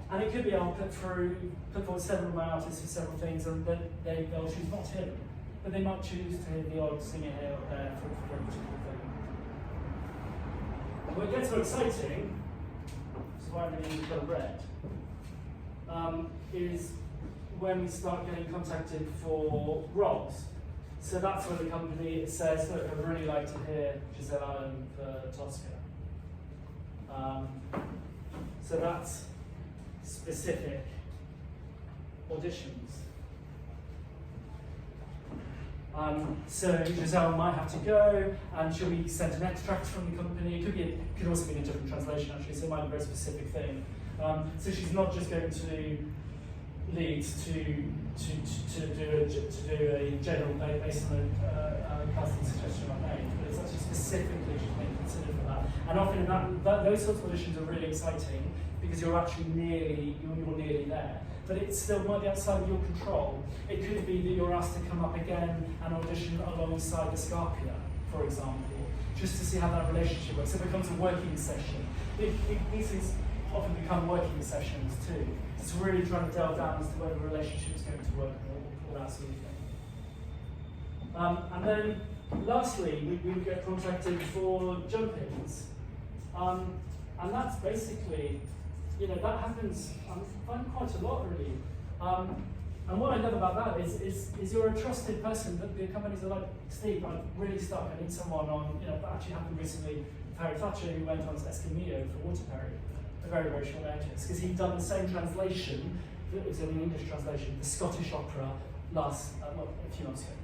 And it could be I'll put forward several of my artists for several things, and then they'll choose not to hear them, but they might choose to hear the odd singer here or there for a particular thing. And what gets so exciting, which is why I'm going to go red, is when we start getting contacted for roles. So that's where the company says, look, I'd really like to hear Giselle Allen for Tosca. So that's specific auditions. So Giselle might have to go, and she'll be sent an extract from the company. It could also be in a different translation actually, so it might be a very specific thing. So she's not just going to lead to do a general based on a casting suggestion I've made, but it's actually specifically she's being considered for that. And often those sorts of auditions are really exciting because you're actually you're nearly there. But it still might be outside of your control. It could be that you're asked to come up again and audition alongside the Scarpia, for example, just to see how that relationship works. It becomes a working session. These things often become working sessions too. It's really trying to delve down as to whether the relationship is going to work and all that sort of thing. And then lastly, we would get contracted for jump-ins. And that's basically, that happens, I find quite a lot really. And what I love about that is you're a trusted person, that the companies are like, Steve, I'm really stuck, I need someone on, that actually happened recently with Harry Thatcher, who went on to Escamillo for Waterbury, a very, very short notice, because he'd done the same translation, it was an English translation, the Scottish opera a few months ago.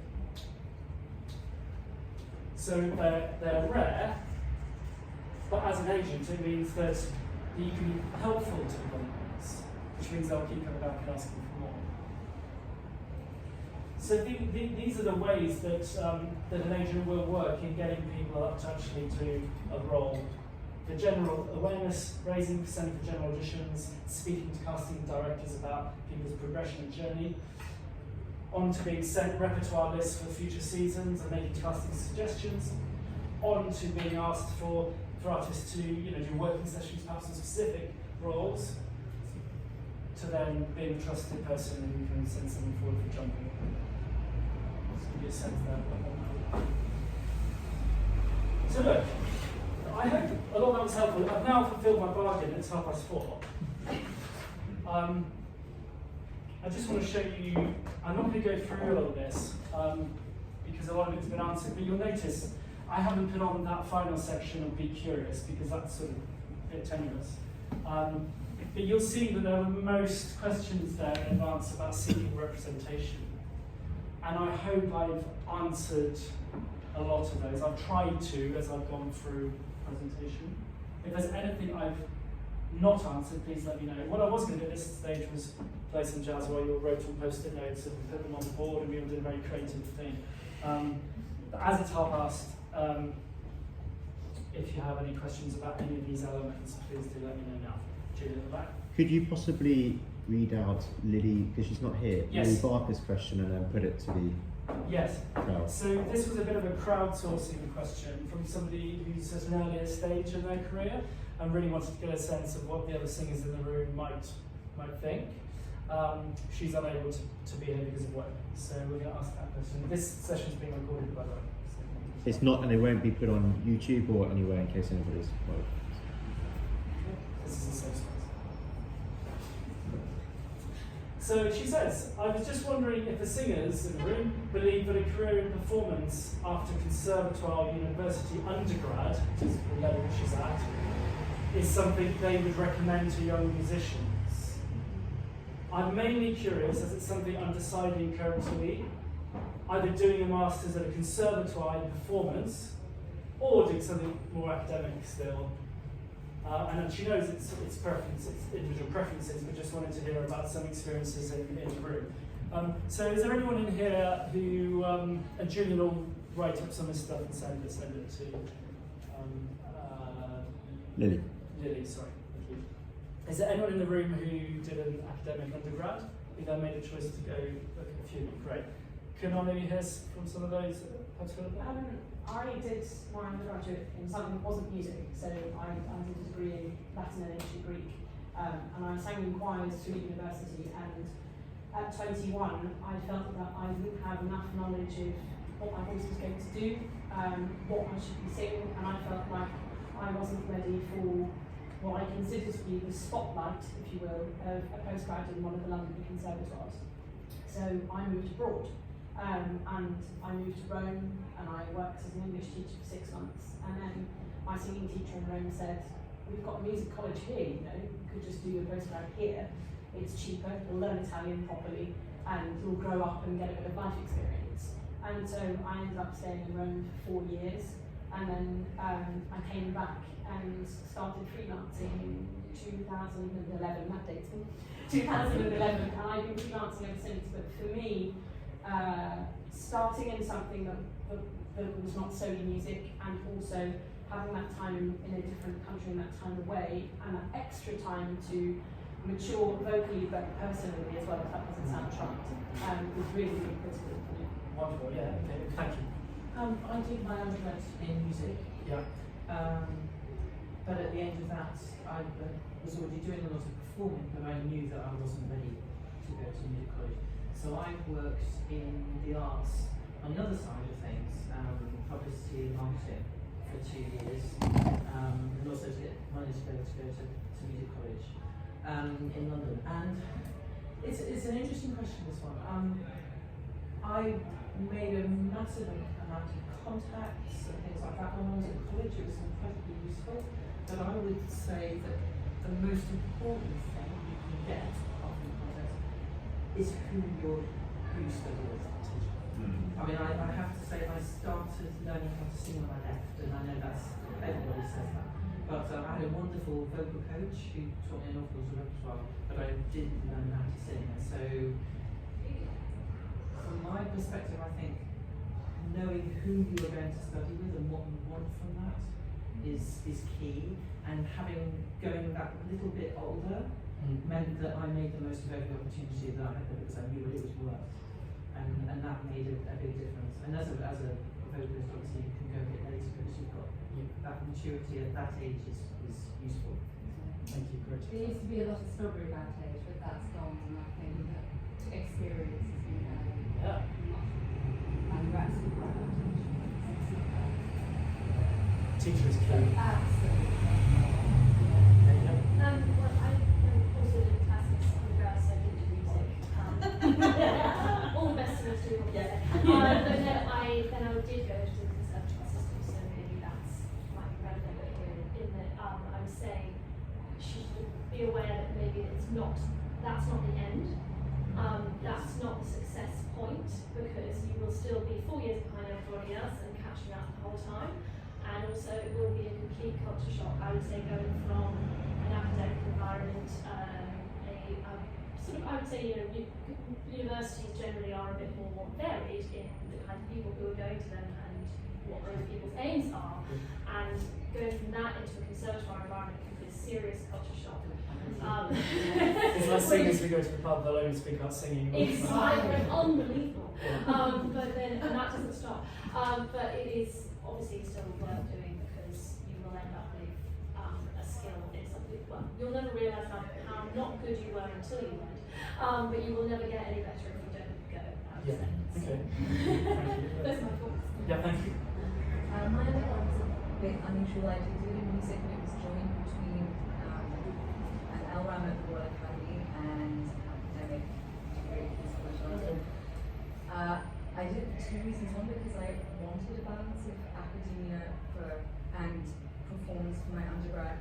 So they're rare, but as an agent it means that you can be helpful to the companies, which means they'll keep coming back and asking for more. So these are the ways that an agent will work in getting people up to actually do a role. The general awareness raising, sending for general auditions, speaking to casting directors about people's progression and journey, on to being sent repertoire lists for future seasons and making casting suggestions, on to being asked for artists to do working sessions perhaps on specific roles, to then being a trusted person who can send someone forward for jumping. So you get a sense there. So look, I hope a lot of that was helpful. I've now fulfilled my bargain, it's 4:30. I just want to show you, I'm not going to go through all of this because a lot of it's been answered, but you'll notice I haven't put on that final section of Be Curious because that's sort of a bit tenuous. But you'll see that there are most questions there in advance about seeking representation. And I hope I've answered a lot of those. I've tried to as I've gone through the presentation. If there's anything I've not answered, please let me know. What I was going to do at this stage was play some jazz while you all wrote on post-it notes and put them on the board, and we all did a very creative thing. But as it's 5:30, if you have any questions about any of these elements, please do let me know now. Julian at the back. Could you possibly read out Lily, because she's not here, Yes. Lily Barker's question and then put it to the Yes. crowd? So this was a bit of a crowdsourcing question from somebody who's at an earlier stage in their career and really wanted to get a sense of what the other singers in the room might think. She's unable to be here because of work, so we're going to ask that question. This session's being recorded, by the way. It's not, and it won't be put on YouTube or anywhere in case anybody's. Well, This is a safe space. So she says, I was just wondering if the singers in the room believe that a career in performance after conservatoire university undergrad, which is the level she's at, is something they would recommend to young musicians. I'm mainly curious as it's something I'm deciding currently, either doing a master's at a conservatoire in performance or doing something more academic still. And she knows it's preference, it's individual preferences, but just wanted to hear about some experiences in the room. So is there anyone in here who, and Julian will write up some of this stuff and send it to Lily. Lily, sorry, thank you. Is there anyone in the room who did an academic undergrad, who then made a choice to go look at a few? Great. Can I maybe hear from some of those? Perhaps Philip? I did my undergraduate in something that wasn't music, so I did a degree in Latin and ancient Greek, and I sang in choirs through university, and at 21 I felt that I didn't have enough knowledge of what my voice was going to do, what I should be singing, and I felt like I wasn't ready for what I consider to be the spotlight, if you will, of a postgrad in one of the London conservatoires. So I moved abroad. And I moved to Rome and I worked as an English teacher for 6 months, and then my singing teacher in Rome said, we've got a music college here, you could just do your postgrad here, it's cheaper, you'll learn Italian properly and you'll grow up and get a bit of life experience. And so I ended up staying in Rome for 4 years, and then I came back and started freelancing in 2011, that dates me, 2011, and I've been freelancing ever since. But for me, starting in something that was not solely music, and also having that time in a different country and that time away, and that extra time to mature vocally but personally as well, if that doesn't sound trite, was really, really critical for me. Wonderful, yeah, okay, thank you. I did my undergrad in music. Yeah. But at the end of that, I was already doing a lot of performing, but I knew that I wasn't ready to go to music college. So I worked in the arts on the other side of things, publicity and marketing for 2 years, and also to get money to go to music college in London. And it's an interesting question, this one. I made a massive amount of contacts and things like that when I was at college. It was incredibly useful. But I would say that the most important thing you can get after contacts is who you study with. I mean, I have to say, I started learning how to sing when I left, and I know everybody says that. But I had a wonderful vocal coach who taught me an awful lot of repertoire, but I didn't learn how to sing. And so, from my perspective, I think knowing who you are going to study with and what you want from that is key. And going that little bit older meant that I made the most of every opportunity that I had because I knew what it was worth. And that made a big difference. And as a vocalist, obviously you can go a bit later because you've got that maturity at that age is useful. Thank you, great. There used to be a lot of snobbery about age, but that's gone, and I think that experience has been Yeah. and you're absolutely right about age. Teacher is key. Absolutely. Well, I also did classics undergrad, so I did music. All the best in history, obviously. But then I did go to the conservatory system, so maybe that's like relevant here in that I was saying she should be aware that maybe that's not the end. That's not the success point, because you will still be 4 years behind everybody else and catching up the whole time. and also it will be a complete culture shock. I would say going from an academic environment, I would say, universities generally are a bit more varied in the kind of people who are going to them and what those people's aims are, and going from that into a conservatoire environment can be a serious culture shock. It's like singers who go to the pub, they'll only speak about singing. It's unbelievable. But then, and that doesn't stop. But it is obviously still worth doing because you will end up with a skill in something. Well, you'll never realise how not good you were until you went. But you will never get any better if you don't go. Yeah. Okay. Thank you. That's my thoughts. Yeah, thank you. My undergrad was a bit unusual. I did music and it was joined between an LRAM at the Royal Academy and academic degree in Scottish London. I did it for two reasons. One, because I wanted a balance of academia and performance for my undergrad,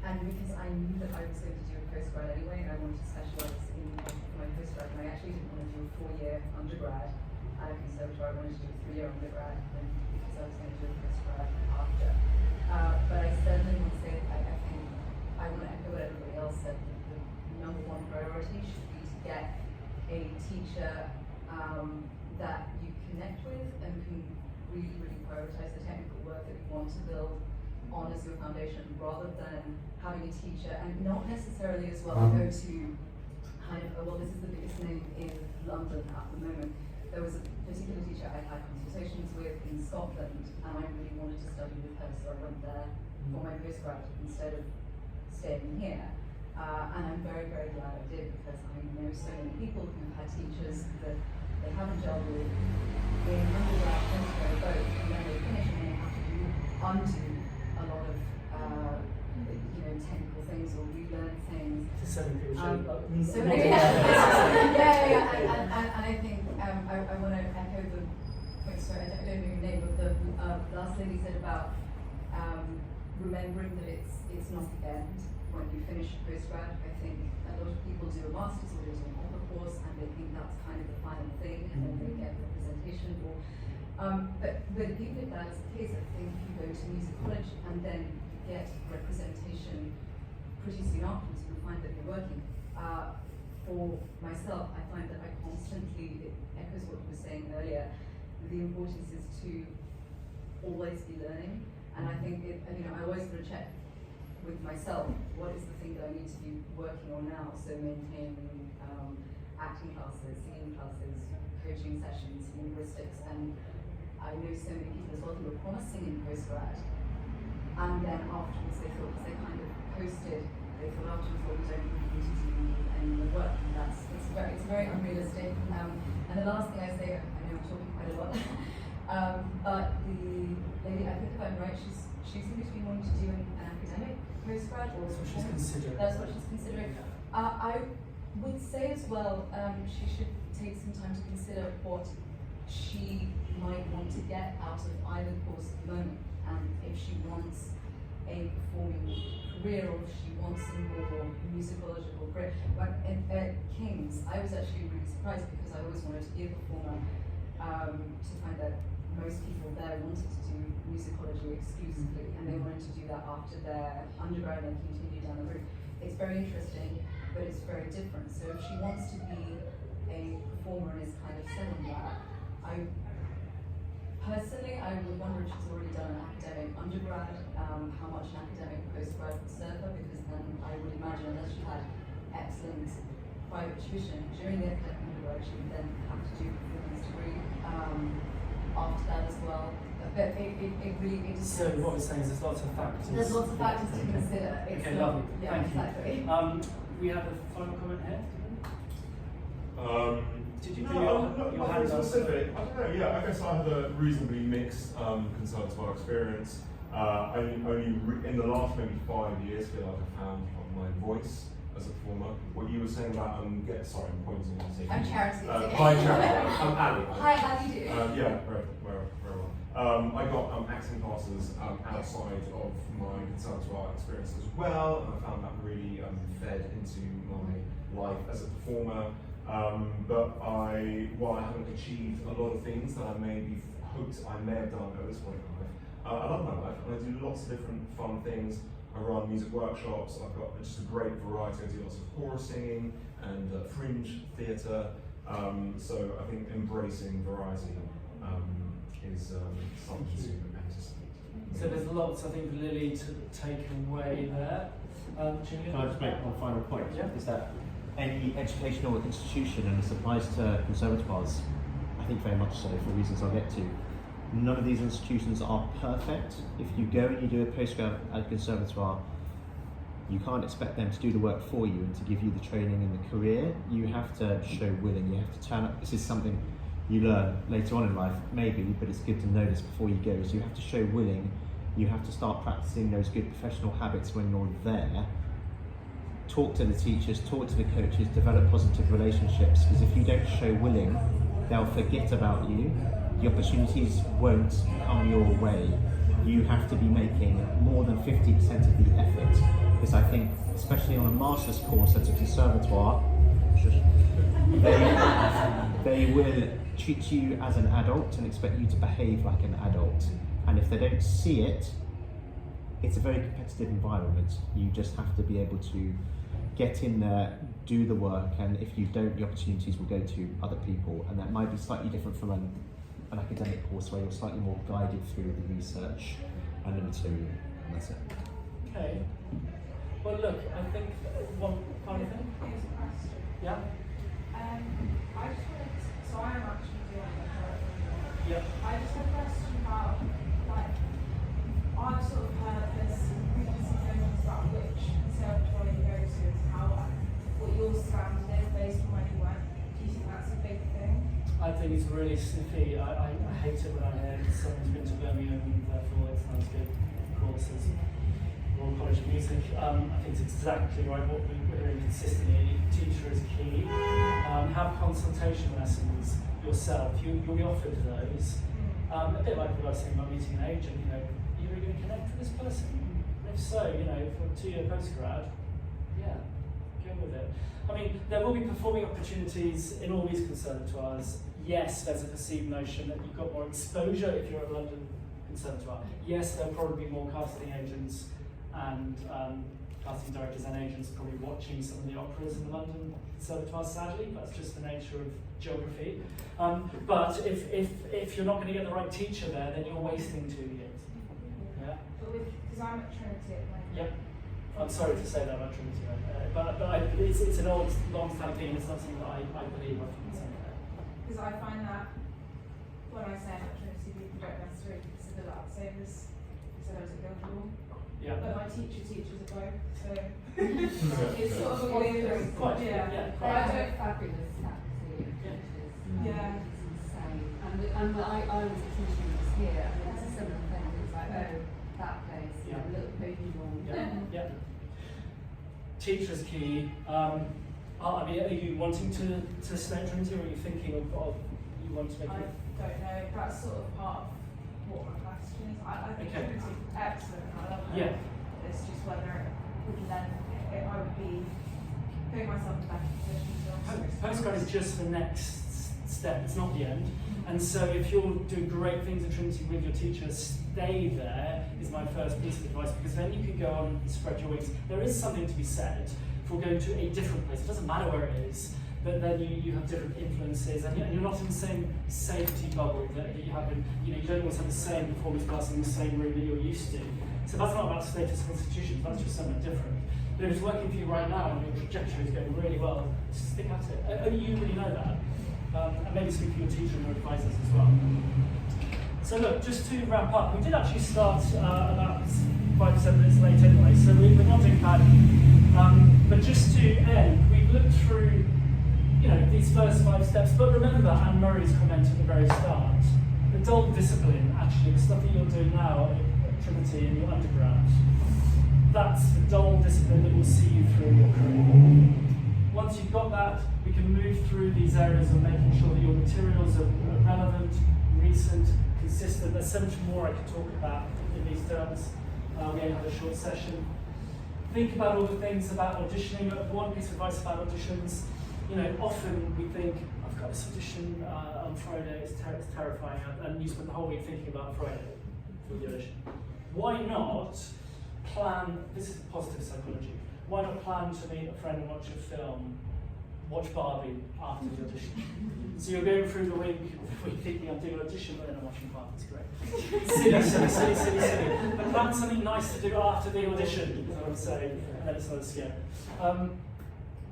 and because I knew that I was going to do a postgrad anyway, and I wanted to specialise in my postgrad, and I actually didn't want to do a 4-year undergrad at a conservatoire. I wanted to do a 3-year undergrad, and because I was going to do a postgrad after. But I certainly want to say that I think I want to echo what everybody else said. The number one priority should be to get a teacher that you connect with and can really, really prioritize the technical work that you want to build on as your foundation, rather than having a teacher and not necessarily as well go to kind of, well, this is the biggest name in London at the moment. There was a particular teacher I had consultations with in Scotland, and I really wanted to study with her, so I went there for my postgrad instead of staying here. And I'm very, very glad I did, because I know so many people who've had teachers that they haven't dealt with in undergrad, postgrad, both, and then they finish and they have to undo a lot of technical things or relearn things. So many people should. And I think I want to echo the point. Sorry, I don't know your name, but the last lady said about remembering that it's not the end when you finish postgrad. I think a lot of people do a master's or they do an upper course and they think that's kind of the final thing, and then they get representation. But even if that's the case, I think you go to music college and then you get representation pretty soon afterwards. You find that you're working. For myself, I find that I constantly, it echoes what you were saying earlier, the importance is to always be learning. And I think I always sort of check with myself, what is the thing that I need to be working on now? So maintaining acting classes, singing classes, coaching sessions, linguistics, and I know so many people as well who were promising in postgrad, and then afterwards they thought, because they kind of posted, they thought afterwards, well, we don't really need to do any more work, and it's very unrealistic. And the last thing I say, I know I'm talking quite a lot, but the lady, I think if I'm right, she's going to be wanting to do an academic postgrad, or That's what she's considering. That's what she's considering. I would say as well, she should take some time to consider what she might want to get out of either course at the moment, and if she wants a performing career or if she wants a more musicological career. But at King's, I was actually really surprised, because I always wanted to be a performer, to find that most people there wanted to do musicology exclusively, and they wanted to do that after their undergrad and continue down the route. It's very interesting, but it's very different. So if she wants to be a performer and is kind of set on that, I would wonder if she's already done an academic undergrad, how much an academic postgrad would serve her, because then I would imagine, unless she had excellent private tuition during the academic undergrad, she would then have to do a performance degree after that as well. But it really is. So what we're saying is there's lots of factors. There's lots of factors to consider. It's Okay, not, lovely. Yeah, Thank exactly. you. We have a final comment here. Did you put your hand up? Specific. I don't know. Yeah, I guess I had a reasonably mixed conservatoire experience. I only in the last maybe 5 years feel like I found my voice as a performer. What you were saying about I'm pointing at you. I'm Charity. Hi, Charity. I'm Ali. Hi, how do you do? Yeah, very well. I got acting classes outside of my conservatoire experience as well, and I found that really fed into my life as a performer. But while I haven't achieved a lot of things that I maybe hoped I may have done at this point in life. I love my life, and I do lots of different fun things. I run music workshops. I've got just a great variety. I do lots of horror singing and fringe theatre. So I think embracing variety is something to anticipate. So there's lots, I think, Lily, to take away there. Julian? Can I just make one final point? Yeah. Is that any educational institution, and this applies to conservatoires, I think very much so for reasons I'll get to, none of these institutions are perfect. If you go and you do a postgrad at a conservatoire, you can't expect them to do the work for you and to give you the training and the career. You have to show willing, you have to turn up. This is something you learn later on in life, maybe, but it's good to know this before you go. So you have to show willing, you have to start practicing those good professional habits when you're there. Talk to the teachers, talk to the coaches, develop positive relationships, because if you don't show willing, they'll forget about you. The opportunities won't come your way. You have to be making more than 50% of the effort. Because I think, especially on a master's course at a conservatoire, they will treat you as an adult and expect you to behave like an adult. And if they don't see it, it's a very competitive environment. You just have to be able to get in there, do the work, and if you don't, the opportunities will go to other people. And that might be slightly different from an academic course where you're slightly more guided through the research and the material, and that's it. Okay. Well, look, I think one final thing. Here's a question. Yeah? I just wanted to, so I am actually doing a curriculum. Yeah. I just have a question about, like, I've sort of heard there's preconceived notions about which conservatory you go to and how, what your standard is based on when you went. Do you think that's a big thing? I think it's really sniffy. I hate it when I hear someone's been to Birmingham and therefore it's not as good courses. Royal College of Music. I think it's exactly right what we're hearing consistently. Teacher is key. Have consultation lessons yourself. You'll be offered those. A bit like what I was saying about meeting an agent. You know, you're really going to connect with this person. And if so, you know, for a 2-year postgrad, yeah, go with it. I mean, there will be performing opportunities in all these conservatoires. Yes, there's a perceived notion that you've got more exposure if you're at London Conservatoire. Yes, there'll probably be more casting agents and casting directors and agents probably watching some of the operas in the London Conservatoire, sadly. That's just the nature of geography. But if you're not going to get the right teacher there, then you're wasting 2 years. Yeah? But because I'm at Trinity at the moment. Yep. I'm sorry to say that about Trinity, but it's an old, long-standing thing. It's not something that I believe. I think it's because I find that when I say I'm at Trinity, people don't necessarily consider that the same as at Guildhall. Yeah. But my teachers are both, so it's sort of a weird. Quite, yeah. They are fabulous faculty and teachers. Yeah. It's insane. And I was a teacher who was here, and it's a similar thing. It's like, oh, that place, Yeah. a little pokemon. Yeah. Teacher's key. I mean, are you wanting to stay at Trinity, or are you thinking of you want to make I it? don't know. That's sort of part of what my question is. I think Okay. Trinity is excellent. I love it. Yeah. It's just whether it would then I would be putting myself in a better position to. Postgrad is just the next step. It's not the end. And so if you're doing great things at Trinity with your teacher, stay there is my first piece of advice, because then you can go on and spread your wings. There is something to be said for going to a different place. It doesn't matter where it is, but then you have different influences, and you're not in the same safety bubble that you have in, you don't always have the same performance class in the same room that you're used to. So that's not about status of institutions, that's just something different. But if it's working for you right now and your trajectory is going really well, just stick at it. Only you really know that. And maybe speak to your teacher and your advisors as well. So look, just to wrap up, we did actually start about 5 to 7 minutes late anyway, so we're not doing bad. But just to end, we've looked through these first 5 steps, but remember Anne-Marie's comment at the very start. The dull discipline, actually, the stuff that you're doing now at Trinity in your undergrad, that's the dull discipline that will see you through your career. Once you've got that, we can move through these areas of making sure that your materials are relevant, recent, consistent. There's so much more I could talk about in these terms. We only have a short session. Think about all the things about auditioning. One piece of advice about auditions, often we think, have this audition on Friday, it's terrifying, and you spend the whole week thinking about Friday for the audition. Why not plan, this is positive psychology, why not plan to meet a friend and watch a film, watch Barbie after the audition? So you're going through the week thinking I'm doing an audition, but then I'm watching Barbie, it's great. silly. But plan something nice to do after the audition, is what I'm saying, and then it's not as scary.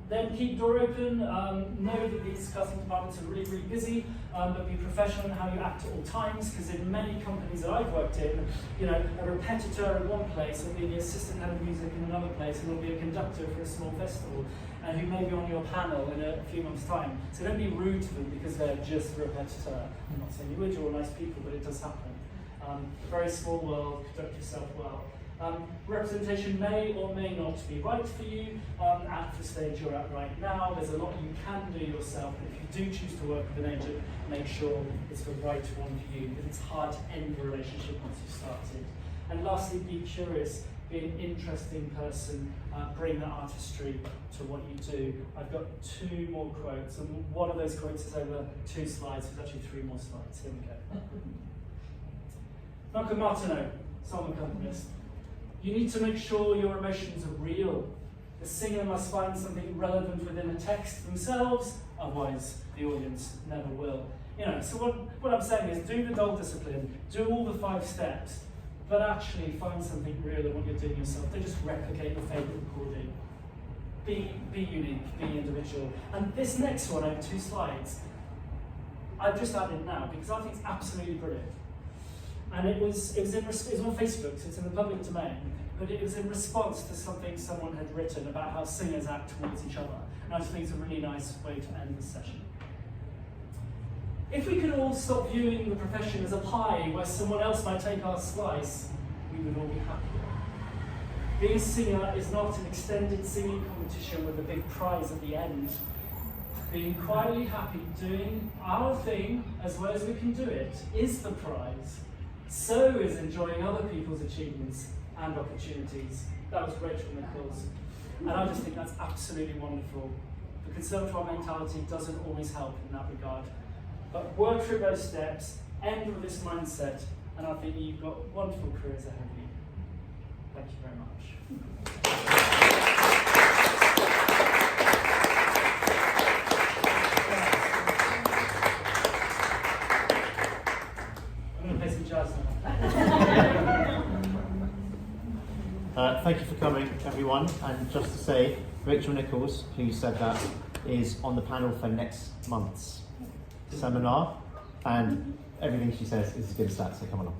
Then keep the door open, know that these casting departments are really busy, but be professional in how you act at all times, because in many companies that I've worked in, you know, a repetiteur in one place will be the assistant head of music in another place, and will be a conductor for a small festival, and who may be on your panel in a few months' time. So don't be rude to them because they're just repetiteur. I'm not saying you would, you're all nice people, but it does happen. Very small world, conduct yourself well. Representation may or may not be right for you at the stage you're at right now. There's a lot you can do yourself, but if you do choose to work with an agent, make sure it's the right one for you, because it's hard to end the relationship once you've started. And lastly, be curious, be an interesting person, bring that artistry to what you do. I've got 2 more quotes, and one of those quotes is over 2 slides, there's actually 3 more slides. Here we go. Malcolm Martineau, song accompanist. You need to make sure your emotions are real. The singer must find something relevant within the text themselves, otherwise the audience never will. You know, so what I'm saying is do the DOL discipline, do all the 5 steps, but actually find something real in what you're doing yourself. Don't just replicate your favourite recording. Be unique, be individual. And this next one over 2 slides, I've just added now because I think it's absolutely brilliant. And it was on Facebook, so it's in the public domain, but it was in response to something someone had written about how singers act towards each other. And I just think it's a really nice way to end the session. If we could all stop viewing the profession as a pie where someone else might take our slice, we would all be happier. Being a singer is not an extended singing competition with a big prize at the end. Being quietly happy doing our thing as well as we can do it is the prize. So is enjoying other people's achievements and opportunities. That was Rachel Nichols. And I just think that's absolutely wonderful. The conservatoire mentality doesn't always help in that regard. But work through those steps, end with this mindset, and I think you've got wonderful careers ahead of you. Thank you very much. Thank you for coming, everyone. And just to say, Rachel Nichols, who said that, is on the panel for next month's seminar, and everything she says is a good stat, so come along.